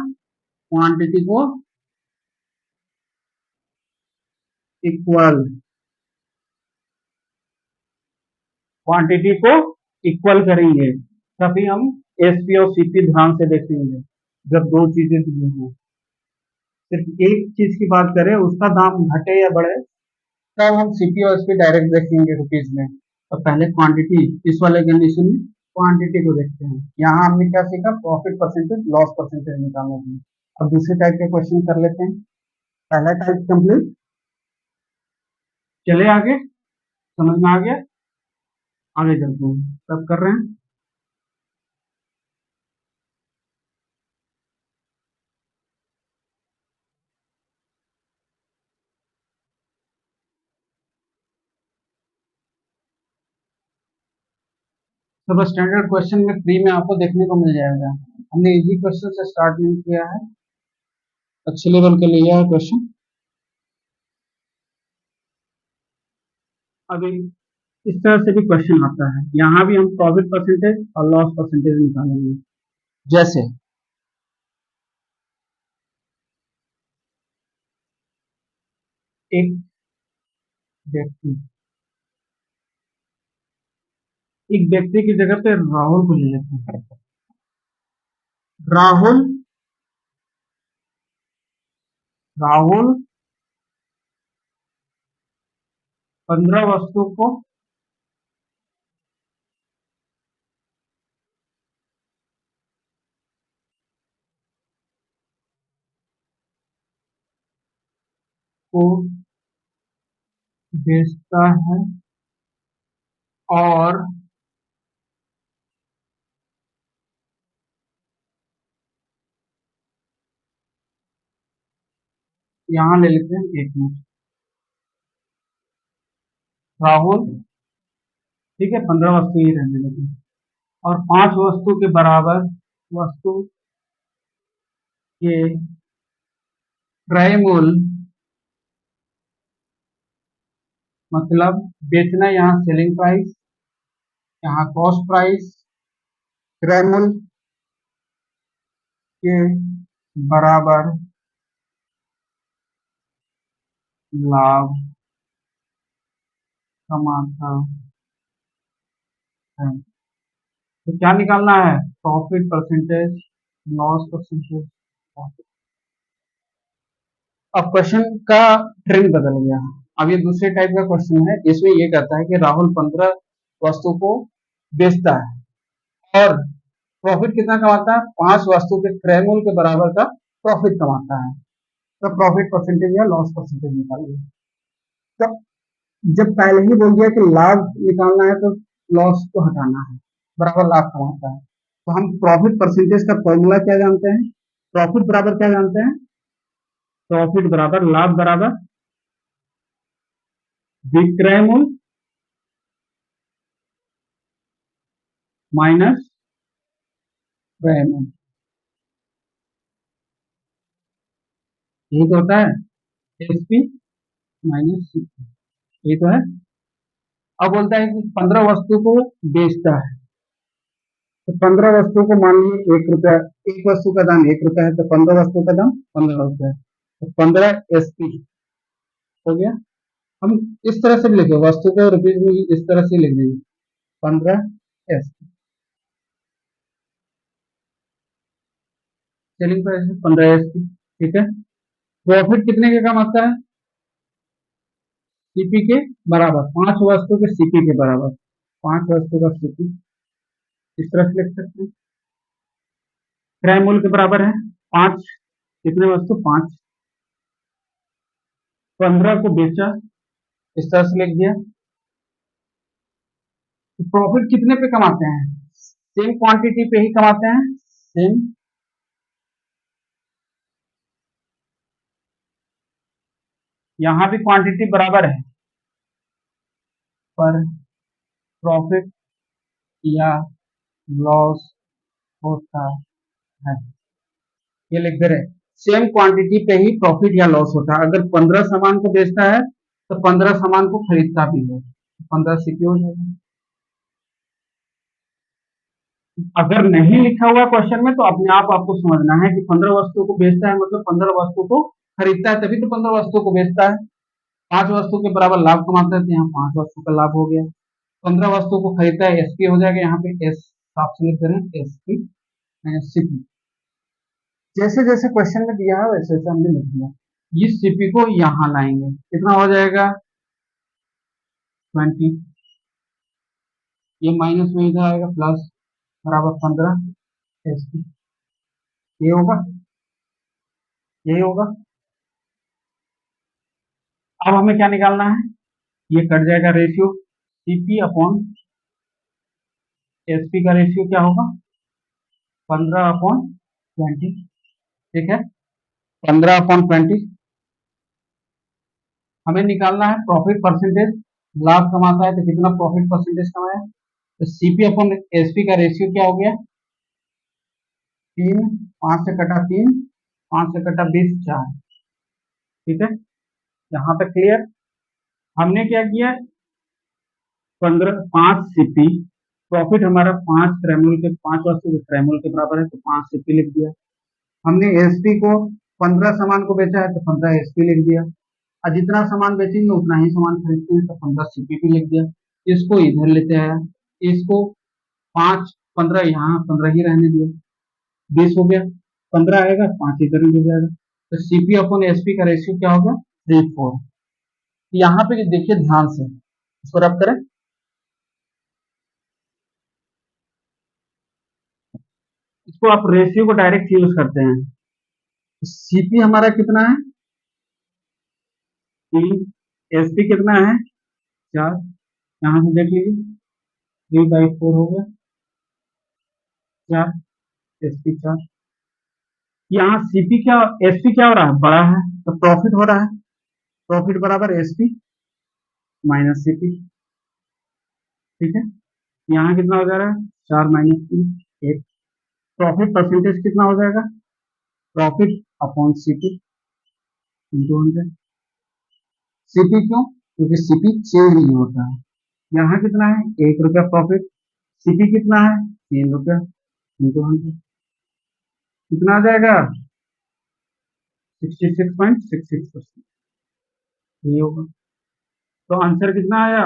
क्वांटिटी को इक्वल, क्वांटिटी को इक्वल करेंगे तभी हम एसपी और सीपी ध्यान से देखेंगे। जब दो चीजें दी हों, सिर्फ एक चीज की बात करें उसका दाम घटे या बढ़े तब हम सीपी और एसपी डायरेक्ट देखेंगे रुपीज में। तो पहले क्वांटिटी, इस वाले कंडीशन में क्वांटिटी को देखते हैं। यहाँ हमने क्या सीखा, प्रॉफिट परसेंटेज लॉस परसेंटेज निकालने के लिए। अब दूसरे टाइप के क्वेश्चन कर लेते हैं। पहला टाइप कंप्लीट, चले आगे, समझ में आ गया, आगे चलते हैं। सब कर रहे हैं। सब स्टैंडर्ड क्वेश्चन में फ्री में आपको देखने को मिल जाएगा। हमने इजी क्वेश्चन से स्टार्ट नहीं किया है, अच्छे लेवल के लिया है क्वेश्चन। अभी इस तरह से भी क्वेश्चन आता है, यहाँ भी हम प्रॉफिट परसेंटेज और लॉस परसेंटेज निकालेंगे। जैसे एक व्यक्ति, एक व्यक्ति की जगह पे राहुल को ले लेते हैं। राहुल राहुल 15 वस्तु को बेचता है और यहाँ ले लेते हैं एक मिनट, राहुल, ठीक है, 15 वस्तु ही रहने लगी, और 5 वस्तु के बराबर वस्तु के क्रय मूल्य, मतलब बेचना यहाँ सेलिंग प्राइस, यहाँ कॉस्ट प्राइस, क्रय मूल्य के बराबर लाभ कमाता है। तो क्या निकालना है, प्रॉफिट परसेंटेज, लॉस परसेंटेज। अब क्वेश्चन का ट्रेंड बदल गया। अब ये दूसरे टाइप का क्वेश्चन है, इसमें ये कहता है कि राहुल 15 वस्तु को बेचता है और प्रॉफिट कितना कमाता है, 5 वस्तु के क्रय मूल्य के बराबर का प्रॉफिट कमाता है। तो प्रॉफिट परसेंटेज या लॉस परसेंटेज निकालिए। तो जब पहले ही बोल दिया कि लाभ निकालना है तो लॉस को हटाना है, बराबर लाभ कमाता है। तो हम प्रॉफिट परसेंटेज का फॉर्मूला क्या जानते हैं, प्रॉफिट बराबर क्या जानते हैं, प्रॉफिट बराबर लाभ बराबर विक्रय मूल्य माइनस क्रय मूल्य, यही तो होता है, एसपी माइनस सीपी, यही तो है। अब बोलता है कि 15 वस्तु को बेचता है, तो 15 वस्तु को मान लीजिए 1 रुपया, एक वस्तु का दाम 1 रुपया है, तो 15 वस्तु का दाम 15 रुपया है, तो 15 एसपी हो गया। हम इस तरह से भी लिखे, वस्तु को रुपीज में इस तरह से लिख देंगे, 15 एसपी, सेलिंग प्राइस 15 एसपी, ठीक है। प्रॉफिट कितने के कम आता है, सीपी के बराबर, 5 वस्तु के सीपी के बराबर, 5 वस्तु का सीपी, इस तरह से लिख सकते हैं। क्रय मूल्य के बराबर है 5, कितने वस्तु 5, 15 को बेचा, इस तरह से लिख दिया। प्रॉफिट कितने पे कमाते हैं, सेम क्वांटिटी पे ही कमाते हैं, सेम, यहां भी क्वांटिटी बराबर है, पर प्रॉफिट या लॉस होता है, ये लिख दे रहे, सेम क्वांटिटी पे ही प्रॉफिट या लॉस होता है। अगर 15 सामान को बेचता है तो 15 सामान को खरीदता भी है, 15 सीपी हो जाएगा। अगर नहीं लिखा हुआ क्वेश्चन में तो अपने आप आपको समझना है कि 15 वस्तु को बेचता है मतलब 15 वस्तु को खरीदता है, तभी तो 15 वस्तु को बेचता है। 5 वस्तु के बराबर लाभ कमाता है, तो यहाँ 5 वस्तु का लाभ हो गया। 15 वस्तु को खरीदता है, एसपी हो जाएगा, यहाँ पे एस साफ से लिख दे रहे हैं, एसपी सीपी। जैसे जैसे क्वेश्चन में दिया है वैसे वैसे हमने लिख दिया। इस सीपी को यहाँ लाएंगे, कितना हो जाएगा 20, ये माइनस में इधर आएगा प्लस, बराबर 15 एसपी। ये होगा, यही होगा। अब हमें क्या निकालना है, ये कट जाएगा रेशियो, सीपी अपॉन एसपी का रेशियो क्या होगा 15/20। ठीक है, 15/20। हमें निकालना है प्रॉफिट परसेंटेज, लाभ कमाता है तो कितना प्रॉफिट परसेंटेज कमाया। तो सीपी अपॉन एसपी का रेशियो क्या हो गया 3, 5 से कटा 3, 5 से कटा 20, 4। ठीक है, यहाँ तक क्लियर। हमने क्या किया 5 सीपी, प्रॉफिट हमारा 5 क्रैमूल के 5 वस्तु के क्रैमूल के बराबर है तो 5 सीपी लिख दिया। हमने एसपी को 15 सामान को बेचा है तो 15 एसपी लिख दिया, और जितना सामान बेचेंगे उतना ही सामान खरीदते हैं तो 15 सीपीपी लिख दिया। इसको इधर लेते आया, इसको 5 15 यहाँ 15 ही रहने दिया, 20 हो गया, 15 आएगा 5 इधर ही हो जाएगा। तो सीपी अपॉन एसपी का रेशियो क्या होगा 3:4। यहाँ पे देखिए ध्यान से, इसको रब करें, इसको आप रेशियो को डायरेक्ट यूज करते हैं। सीपी हमारा कितना है 3, एसपी कितना है 4, यहाँ से देख लीजिए 3/4 हो गया 4, एसपी 4। यहाँ सीपी क्या, एसपी क्या हो रहा है बड़ा है तो प्रॉफिट हो रहा है, प्रॉफिट बराबर एसपी माइनस सीपी। ठीक है, यहाँ कितना हो जा रहा है 4 - 3 1। प्रॉफिट परसेंटेज कितना हो जाएगा, profit upon CP into 100। CP क्यों, क्योंकि सीपी चेंज नहीं होता है। यहाँ कितना है 1 रुपया प्रॉफिट, सीपी कितना है 3 रुपया इंटू 100, कितना आ जाएगा 66.66%। ये होगा, तो आंसर कितना आया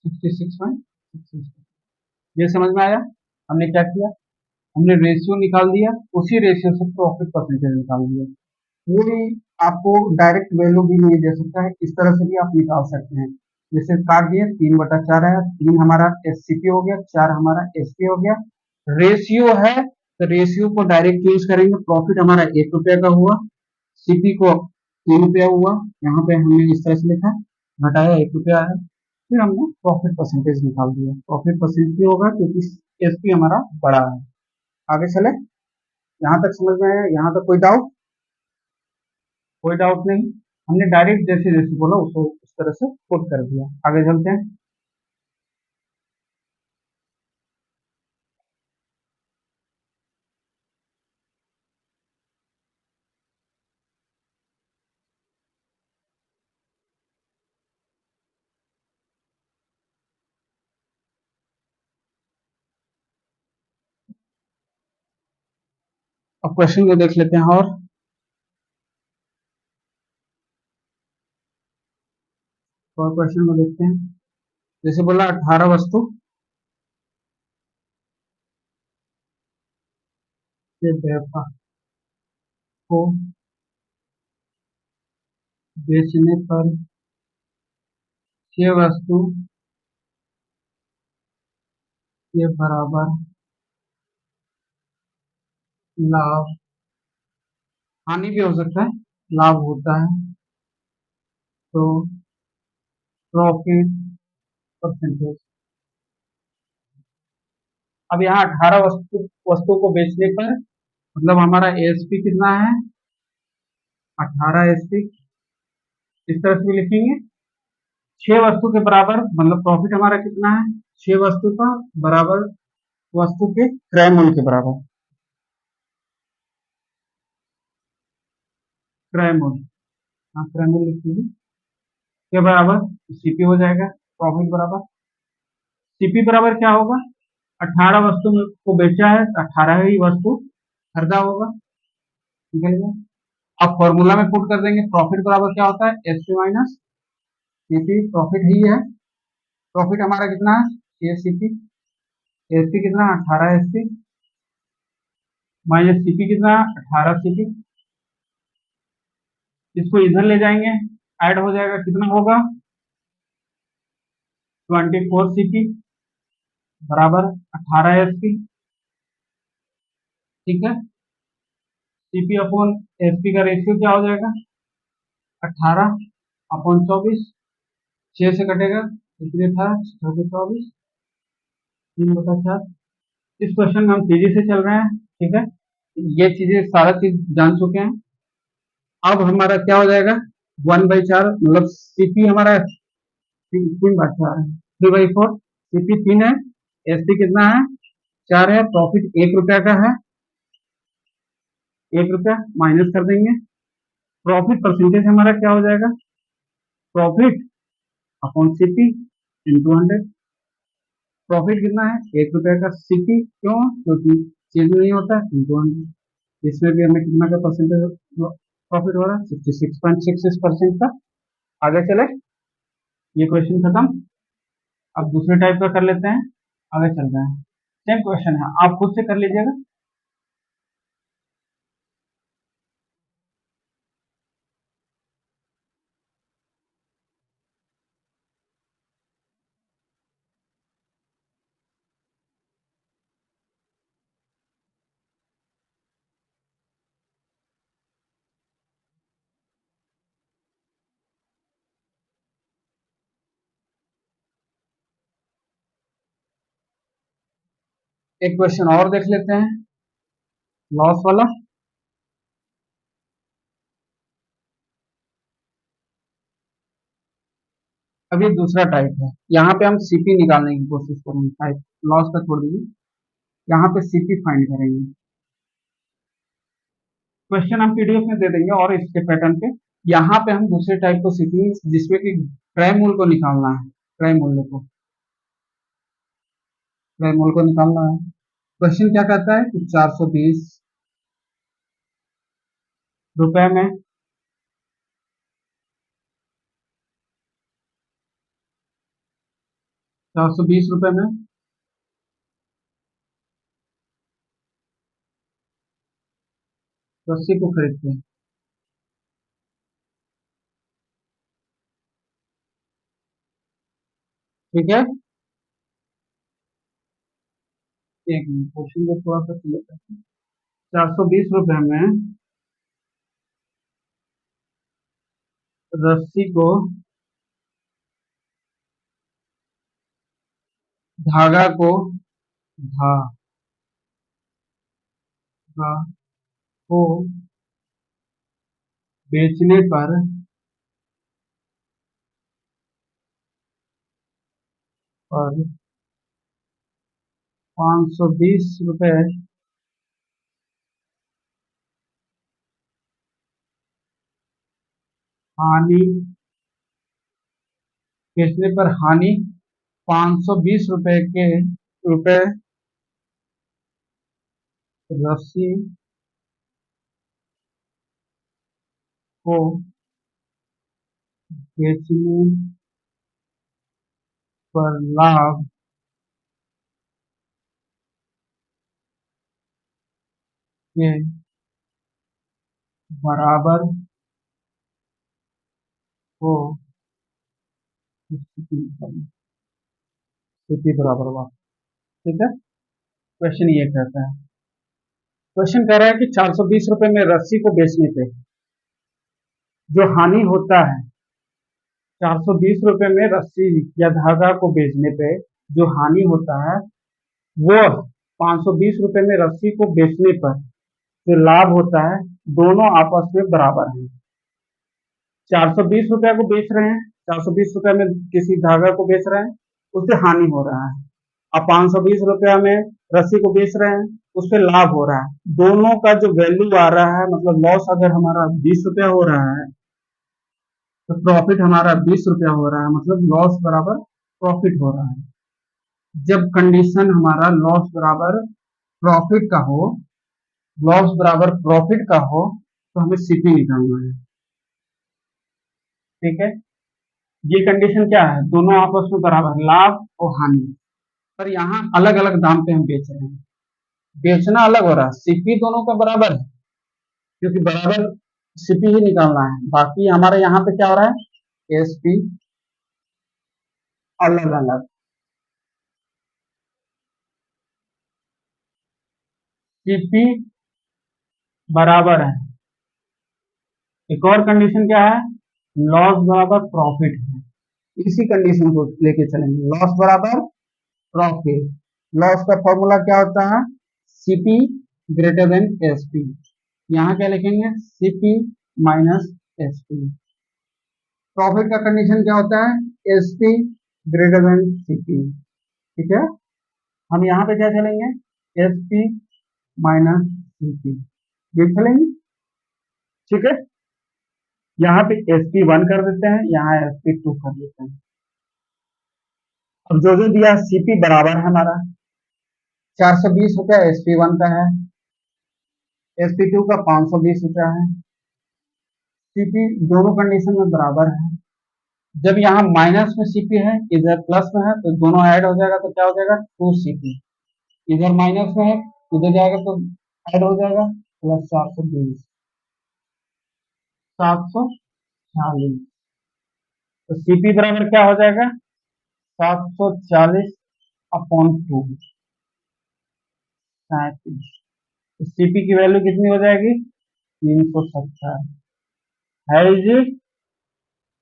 66.66। ये समझ में आया। हमने क्या किया, हमने रेशियो निकाल दिया, उसी रेशियो से प्रॉफिट परसेंटेज निकाल दिया। कोई आपको डायरेक्ट वैल्यू भी नहीं दे सकता है, इस तरह से भी आप निकाल सकते हैं। जैसे काट दिए 3/4 है, 3 हमारा एससीपी हो गया, 4 हमारा एसपी हो गया। रेशियो है तो रेशियो को डायरेक्ट यूज करेंगे, प्रॉफिट हमारा 1 रुपया का हुआ, सीपी को 3 रुपया हुआ, यहाँ पे हमने इस तरह से लिखा, घटाया 1 रुपया आया, फिर हमने प्रॉफिट परसेंटेज निकाल दिया। प्रॉफिट परसेंटेज होगा क्योंकि एसपी हमारा बड़ा है। आगे चले, यहाँ तक समझ में आया, यहाँ तक कोई डाउट, कोई डाउट नहीं। हमने डायरेक्ट जैसे जैसे बोला उसको उस तरह से पुट कर दिया। आगे चलते हैं। अब क्वेश्चन को देख लेते हैं, और क्वेश्चन को देखते हैं। जैसे बोला 18 वस्तु के व्यापार को बेचने पर 6 वस्तु के बराबर लाभ, हानि भी हो सकता है, लाभ होता है तो प्रॉफिट परसेंटेज। अब यहाँ 18 वस्तु को बेचने पर मतलब हमारा एसपी कितना है 18 एसपी, इस तरह से भी लिखेंगे। 6 वस्तु के बराबर मतलब प्रॉफिट हमारा कितना है 6 वस्तु का बराबर वस्तु के क्रय मूल्य के बराबर, क्रय मूल्य, हाँ क्रय मूल्य लिख दीजिए के बराबर सीपी हो जाएगा। प्रॉफिट बराबर सीपी बराबर क्या होगा, 18 वस्तु को बेचा है तो 18 ही वस्तु खरीदा होगा, निकल गया। अब फॉर्मूला में पुट कर देंगे, प्रॉफिट बराबर क्या होता है एसपी माइनस सीपी प्रॉफिट ही है। प्रॉफिट हमारा कितना है एसीपी, एसपी कितना 18 एसपी माइनस सीपी कितना 18 सीपी। इसको इधर ले जाएंगे, ऐड हो जाएगा, कितना होगा 24 सीपी बराबर 18 एसपी। ठीक है, सीपी अपॉन एसपी का रेशियो क्या हो जाएगा 18 अपॉन 24, 6 से कटेगा इसलिए 18 24 3/4। इस क्वेश्चन में हम तेजी से चल रहे हैं। ठीक है, ये चीजें सारा चीज जान चुके हैं। अब हमारा क्या हो जाएगा 1/4, मतलब सीपी हमारा 3/4 है, 3/4 सीपी 3 है, एसपी कितना है 4 है, प्रॉफिट 1 रुपया का है, 1 रुपया माइनस कर देंगे। प्रॉफिट परसेंटेज हमारा क्या हो जाएगा profit upon CP into 100। Profit कितना है 1 रुपया का, सीपी क्यों, क्योंकि चेंज नहीं होता है, इंटू 100। इसमें भी हमें कितना का परसेंटेज प्रॉफिट हो रहा है 66.66% का। आगे चले, ये क्वेश्चन खत्म। अब दूसरे टाइप का कर लेते हैं, आगे चल रहे हैं। सेम क्वेश्चन है, आप खुद से कर लीजिएगा। एक क्वेश्चन और देख लेते हैं, लॉस वाला। अब ये दूसरा टाइप है, यहाँ पे हम सीपी निकालने की कोशिश करेंगे, टाइप लॉस का छोड़ दीजिए, यहाँ पे सीपी फाइंड करेंगे। क्वेश्चन हम पीडीएफ में दे देंगे और इसके पैटर्न पे यहाँ पे हम दूसरे टाइप को सीखेंगे जिसमें कि क्रय मूल्य को निकालना है। क्रय मूल्य को, क्रय मूल्य को निकालना है। क्वेश्चन क्या कहता है कि 420 रुपए में 420 रुपए में रस्सी को खरीदते हैं। ठीक है, एक मिनट क्वेश्चन को थोड़ा सा क्लियर करते हैं। 420 रुपए में रस्सी को, धागा को, धागा को बेचने पर 520 रुपए हानि, बेचने पर हानि 520 रुपए के रुपए रस्सी को बेचने पर लाभ के बराबर हो स्थिति बराबर हुआ। ठीक है, क्वेश्चन ये कहता है, क्वेश्चन कह रहा है कि 420 रुपए में रस्सी को बेचने पे जो हानि होता है, 420 रुपए में रस्सी या धागा को बेचने पे जो हानि होता है वो 520 रुपए में रस्सी को बेचने पर जो लाभ होता है दोनों आपस में बराबर हैं। 420 रुपया को बेच रहे हैं, 420 रुपया में किसी धागा को बेच रहे हैं, उससे हानि हो रहा है। अब 520 रुपया में रस्सी को बेच रहे हैं, उस पर लाभ हो रहा है। दोनों का जो वैल्यू आ रहा है, मतलब लॉस अगर हमारा 20 रुपया हो रहा है तो प्रॉफिट हमारा 20 रुपया हो रहा है, मतलब लॉस बराबर प्रॉफिट हो रहा है। जब कंडीशन हमारा लॉस बराबर प्रॉफिट का हो, लॉस बराबर प्रॉफिट का हो, तो हमें सीपी निकालना है। ठीक है, ये कंडीशन क्या है, दोनों आपस में बराबर लाभ और हानि, पर यहाँ अलग अलग दाम पे हम बेच रहे हैं, बेचना अलग हो रहा है, सीपी दोनों का बराबर है क्योंकि बराबर सीपी ही निकालना है, बाकी हमारे यहाँ पे क्या हो रहा है, एसपी अलग अलग, सीपी बराबर है। एक और कंडीशन क्या है, लॉस बराबर प्रॉफिट है, इसी कंडीशन को लेके चलेंगे, लॉस बराबर प्रॉफिट। लॉस का फॉर्मूला क्या होता है, सीपी ग्रेटर देन एसपी, यहाँ क्या लिखेंगे, सीपी माइनस एसपी। प्रॉफिट का कंडीशन क्या होता है, एसपी ग्रेटर देन सीपी, ठीक है। हम यहाँ पे क्या चलेंगे, एसपी माइनस सीपी, ये चलेंगे, ठीक है। यहाँ पे एसपी 1 कर देते हैं, यहाँ एसपी 2 कर देते हैं। अब जो जो दिया सीपी बराबर है हमारा 420 रुपया एसपी 1 का है, एसपी 2 का 520 रुपया है, सीपी दोनों कंडीशन में बराबर है। जब यहाँ माइनस में सीपी है, इधर प्लस में है, तो दोनों ऐड हो जाएगा, तो क्या हो जाएगा 2 सीपी, इधर माइनस में है, उधर जाएगा तो ऐड हो जाएगा प्लस 420, 740, तो सीपी बराबर क्या हो जाएगा 740 अपॉन 2, 37, तो सीपी की वैल्यू कितनी हो जाएगी 370 है जी।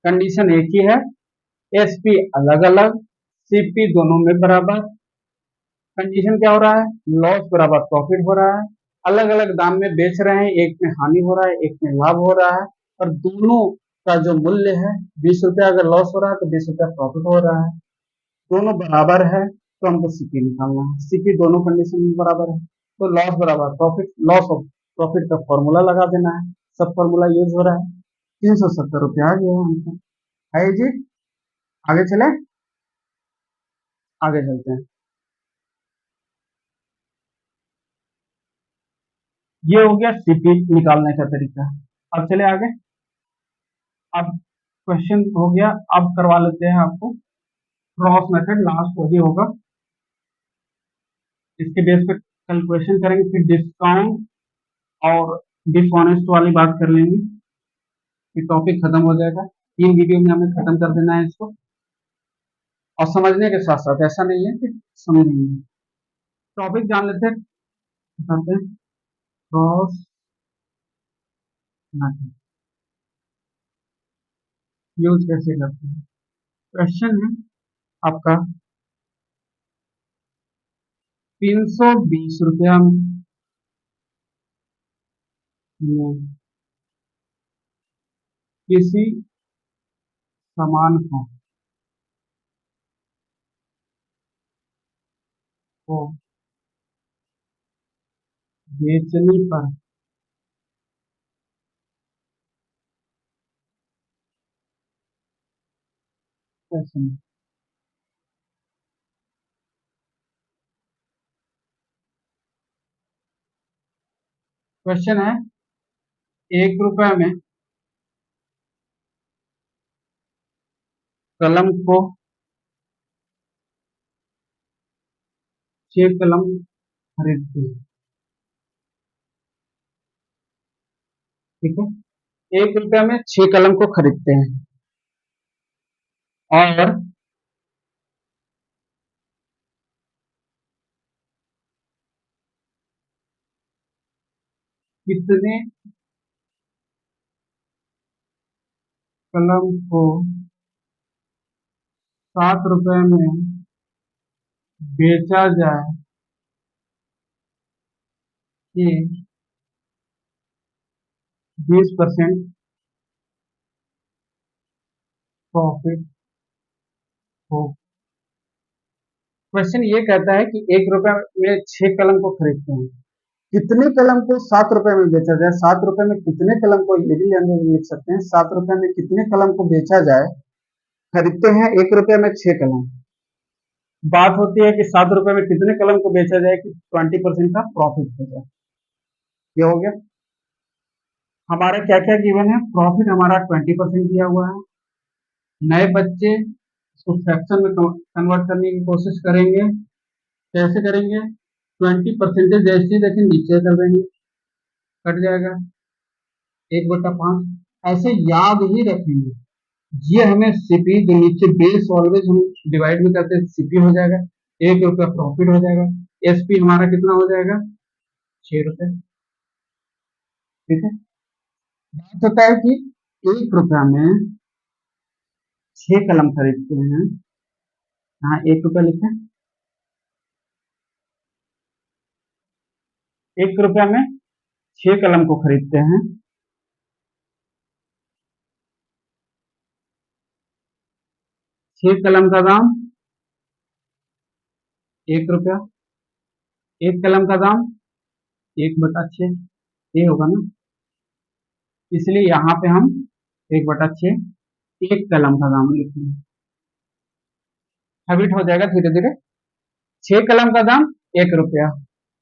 कंडीशन एक ही है, एसपी अलग अलग, सीपी दोनों में बराबर। कंडीशन क्या हो रहा है, लॉस बराबर प्रॉफिट हो रहा है, अलग अलग दाम में बेच रहे हैं, एक में हानि हो रहा है, एक में लाभ हो रहा है, और दोनों का जो मूल्य है 20 रुपया अगर लॉस हो रहा है तो 20 रुपया प्रॉफिट हो रहा है, दोनों बराबर है, तो हमको सीपी निकालना है, सीपी दोनों कंडीशन में बराबर है, तो लॉस बराबर प्रॉफिट, लॉस ऑफ प्रॉफिट का फॉर्मूला लगा देना है, सब फॉर्मूला यूज हो रहा है, 370 रुपया आ गया हमको, है जी। आगे चले, आगे चलते हैं, ये हो गया सीपी निकालने का तरीका। अब चले आगे, अब क्वेश्चन हो गया, अब करवा लेते हैं आपको क्रॉस मेथड, लास्ट वही होगा, इसके बेस पे कल क्वेश्चन करेंगे, फिर डिस्काउंट और डिसऑनेस्ट वाली बात कर लेंगे, फिर टॉपिक खत्म हो जाएगा, 3 वीडियो में हमें खत्म कर देना है इसको, और समझने के साथ साथ ऐसा नहीं है कि समझेंगे, टॉपिक जान लेते हैं, बताते हैं क्रॉस मेथड यूज कैसे करते हैं। क्वेश्चन है आपका 320 रुपया में किसी सामान को बेचने पर क्वेश्चन क्वेश्चन है 1 रुपए में कलम को 6 कलम खरीदते हैं, ठीक है, 1 रुपया में 6 कलम को खरीदते हैं, और कितने कलम को 7 रुपए में बेचा जाए कि 20% प्रॉफिट हो। क्वेश्चन ये कहता है कि 1 रुपए में 6 कलम को खरीदते हैं, कितने कलम को 7 रुपए में बेचा जाए, 7 रुपए में कितने कलम को, ये भी लिख सकते हैं, 7 रुपए में कितने कलम को बेचा जाए, खरीदते हैं 1 रुपया में 6 कलम, बात होती है कि 7 रुपए में कितने कलम को बेचा जाए कि 20% का प्रॉफिट हो जाए, ये हो गया। हमारा क्या क्या गिवन है, प्रॉफिट हमारा 20% दिया हुआ है, नए बच्चे इसको फ्रैक्शन में कन्वर्ट करने की कोशिश करेंगे। कैसे करेंगे? 20% जैसे देखें नीचे कर देंगे, कट जाएगा 1/5। ऐसे याद ही रखेंगे। ये हमें सीपी जो नीचे बेस ऑलवेज हम डिवाइड में करते हैं, सीपी हो जाएगा, ₹1 प्रॉफिट हो जाएगा। एसपी हमारा कितना हो जाएगा? ₹6। ठीक है। बात होता है कि ₹1 में 6 कलम खरीदते हैं। यहाँ ₹1 लिखे। ₹1 में 6 कलम को खरीदते हैं। 6 कलम का दाम ₹1। 1 कलम का दाम 1/6, ये होगा ना। इसलिए यहाँ पे हम 1/6 1 कलम का दाम लिखेंगे। हैबिट हो जाएगा धीरे धीरे। 6 कलम का दाम ₹1।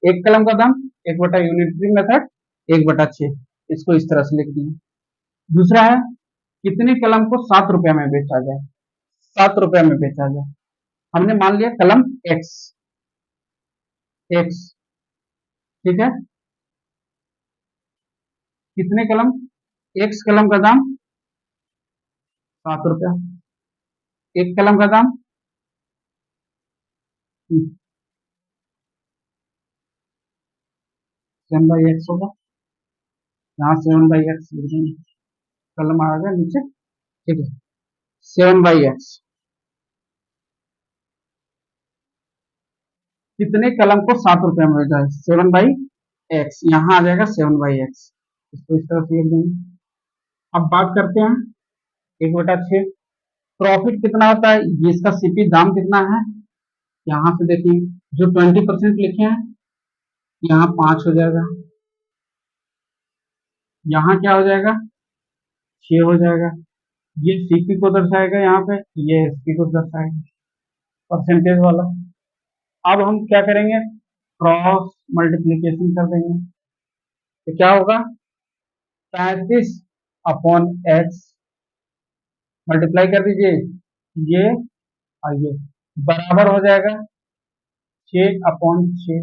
1 कलम का दाम 1/यूनिटरी मेथड 1/6। इसको इस तरह से लिख दिए। दूसरा है कितने कलम को ₹7 में बेचा जाए। ₹7 में बेचा जाए। हमने मान लिया कलम एक्स एक्स। ठीक है। कितने कलम? एक्स कलम का दाम ₹7। 1 कलम का दाम 7/x होगा। यहाँ 7/x लिख देंगे, कलम आ गया नीचे। ठीक है। 7/x। कितने कलम को ₹7 में बेचा है? 7/x। यहाँ आ जाएगा 7/x। इसको इस तरह से लिख देंगे। अब बात करते हैं 1/6 प्रॉफिट कितना होता है, ये इसका सीपी दाम कितना है। यहाँ से देखिए जो 20% लिखे हैं, यहाँ 5 हो जाएगा, यहाँ क्या हो जाएगा? 6 हो जाएगा। ये सीपी को दर्शाएगा, यहाँ पे ये एसपी को दर्शाएगा, परसेंटेज वाला। अब हम क्या करेंगे? क्रॉस मल्टीप्लीकेशन कर देंगे। तो क्या होगा? 35/x मल्टीप्लाई कर दीजिए, ये और ये बराबर हो जाएगा 6/6,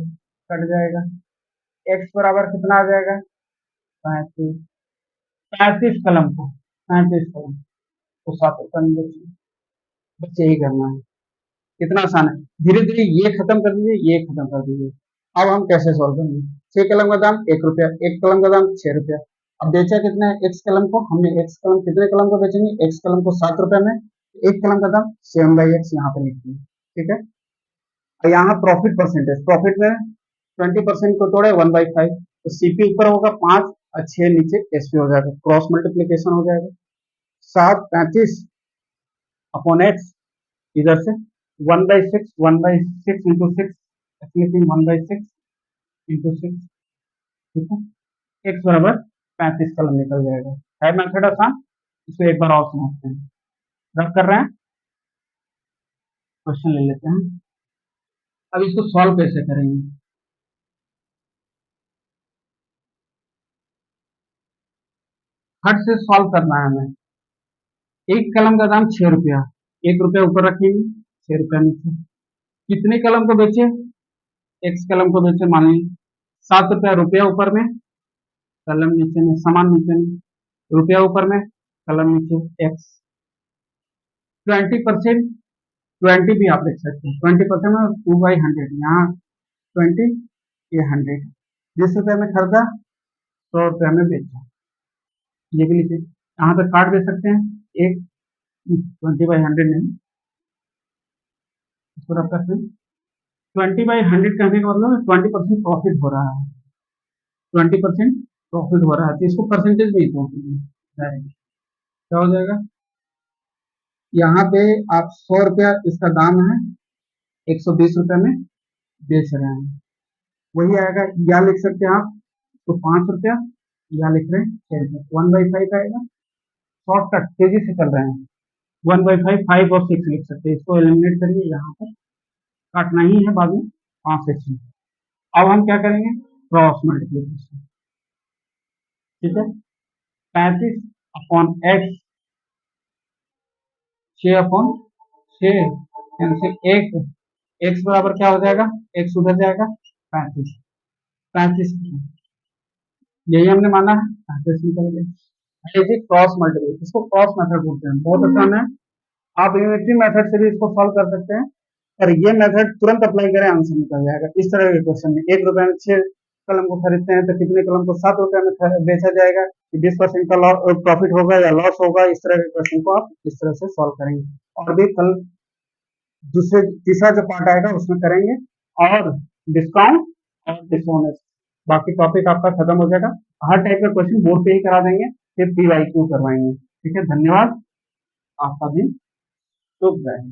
कट जाएगा। x बराबर कितना आ जाएगा? 35। 35 कलम को ₹7 में बेचिए। बस यही करना है। कितना आसान है। धीरे धीरे ये खत्म कर दीजिए, ये खत्म कर दीजिए। अब हम कैसे सॉल्व करेंगे? 6 कलम का दाम ₹1, 1 कलम का दाम ₹6। अब बेचा कितना है? एक्स कलम को। हमने एक्स कलम कितने कलम को बेचेंगे? एक्स कलम को ₹7 में। 1 कलम का दाम 7/x यहाँ पे लिखिए। ठीक है। और यहाँ प्रॉफिट परसेंटेज, प्रॉफिट में 20% को तोड़े 1/5, तो सीपी ऊपर होगा 5 और 6 नीचे एसपी हो जाएगा। क्रॉस मल्टीप्लीकेशन हो जाएगा। 7/35/x इधर से 1/6, 1/6 इंटू 6, 1/6 इंटू 6। ठीक है। x बराबर 35 कलम निकल जाएगा। है मेथड आसान। इसको एक बार और समझते हैं। रब कर रहे हैं, क्वेश्चन ले लेते हैं। अब इसको सॉल्व कैसे करेंगे? हट से सॉल्व करना है हमें। 1 कलम का दाम ₹6, ₹1 ऊपर रखेंगे, ₹6 नीचे। कितने कलम को बेचे? एक्स कलम को बेचे, मान लीजिए ₹7। रुपया ऊपर में, कलम नीचे में, समान नीचे में, रुपया ऊपर में, कलम नीचे, एक्स। 20%, 20 भी आप लिख सकते हैं। 20% में 2/100, यहाँ 20, ये 100। ₹20 में खरीदा, ₹100 में बेचा, ये भी लिखिए। यहाँ पे काट दे सकते हैं, एक 20/100 नहीं, इसको रख सकते हैं। 20/100 कहने का मतलब 20% प्रॉफिट हो रहा है। 20% प्रॉफिट हो रहा है, तो इसको परसेंटेज में ही तोड़ डायरेक्ट। क्या हो जाएगा? यहाँ पे आप ₹100 इसका दाम है, ₹120 में बेच रहे हैं, वही आएगा। या लिख सकते हैं आप तो ₹5, या लिख रहे हैं ₹6, 1/5 आएगा। शॉर्टकट तेजी से चल रहे हैं। 1/5, 5 और 6 लिख सकते हैं। इसको एलिमिनेट करिए, यहाँ पर काटना ही है बाद में, 5 से 6। अब हम क्या करेंगे? Cross multiplication. ठीक है। 35/x 6/6 यानी से एक एक्स बराबर क्या हो जाएगा, एक्स उधर जाएगा 35, 35 यही हमने माना है, 35 निकल गया। ये जी क्रॉस मल्टीप्लाई, इसको क्रॉस मेथड बोलते हैं, बहुत आसान है। आप यूनिटरी मेथड से भी इसको सॉल्व कर सकते हैं, और ये मेथड तुरंत अप्लाई करें आंसर निकल जाएगा। इस तरह के क्वेश्चन में 1 रुपए में 6 कलम को खरीदते हैं तो कितने कलम को 7 रुपए में बेचा जाएगा, 20% का प्रॉफिट होगा या लॉस होगा, इस तरह के क्वेश्चन को आप इस तरह से सॉल्व करेंगे। और भी कल दूसरे तीसरा जो पार्ट आएगा उसमें करेंगे, और डिस्काउंट और डिसोनेस्ट, बाकी टॉपिक आपका खत्म हो जाएगा। हर टाइप का क्वेश्चन बोर्ड पे ही करा देंगे, फिर PYQ करवाएंगे। ठीक है, धन्यवाद, आपका दिन शुभ रहे।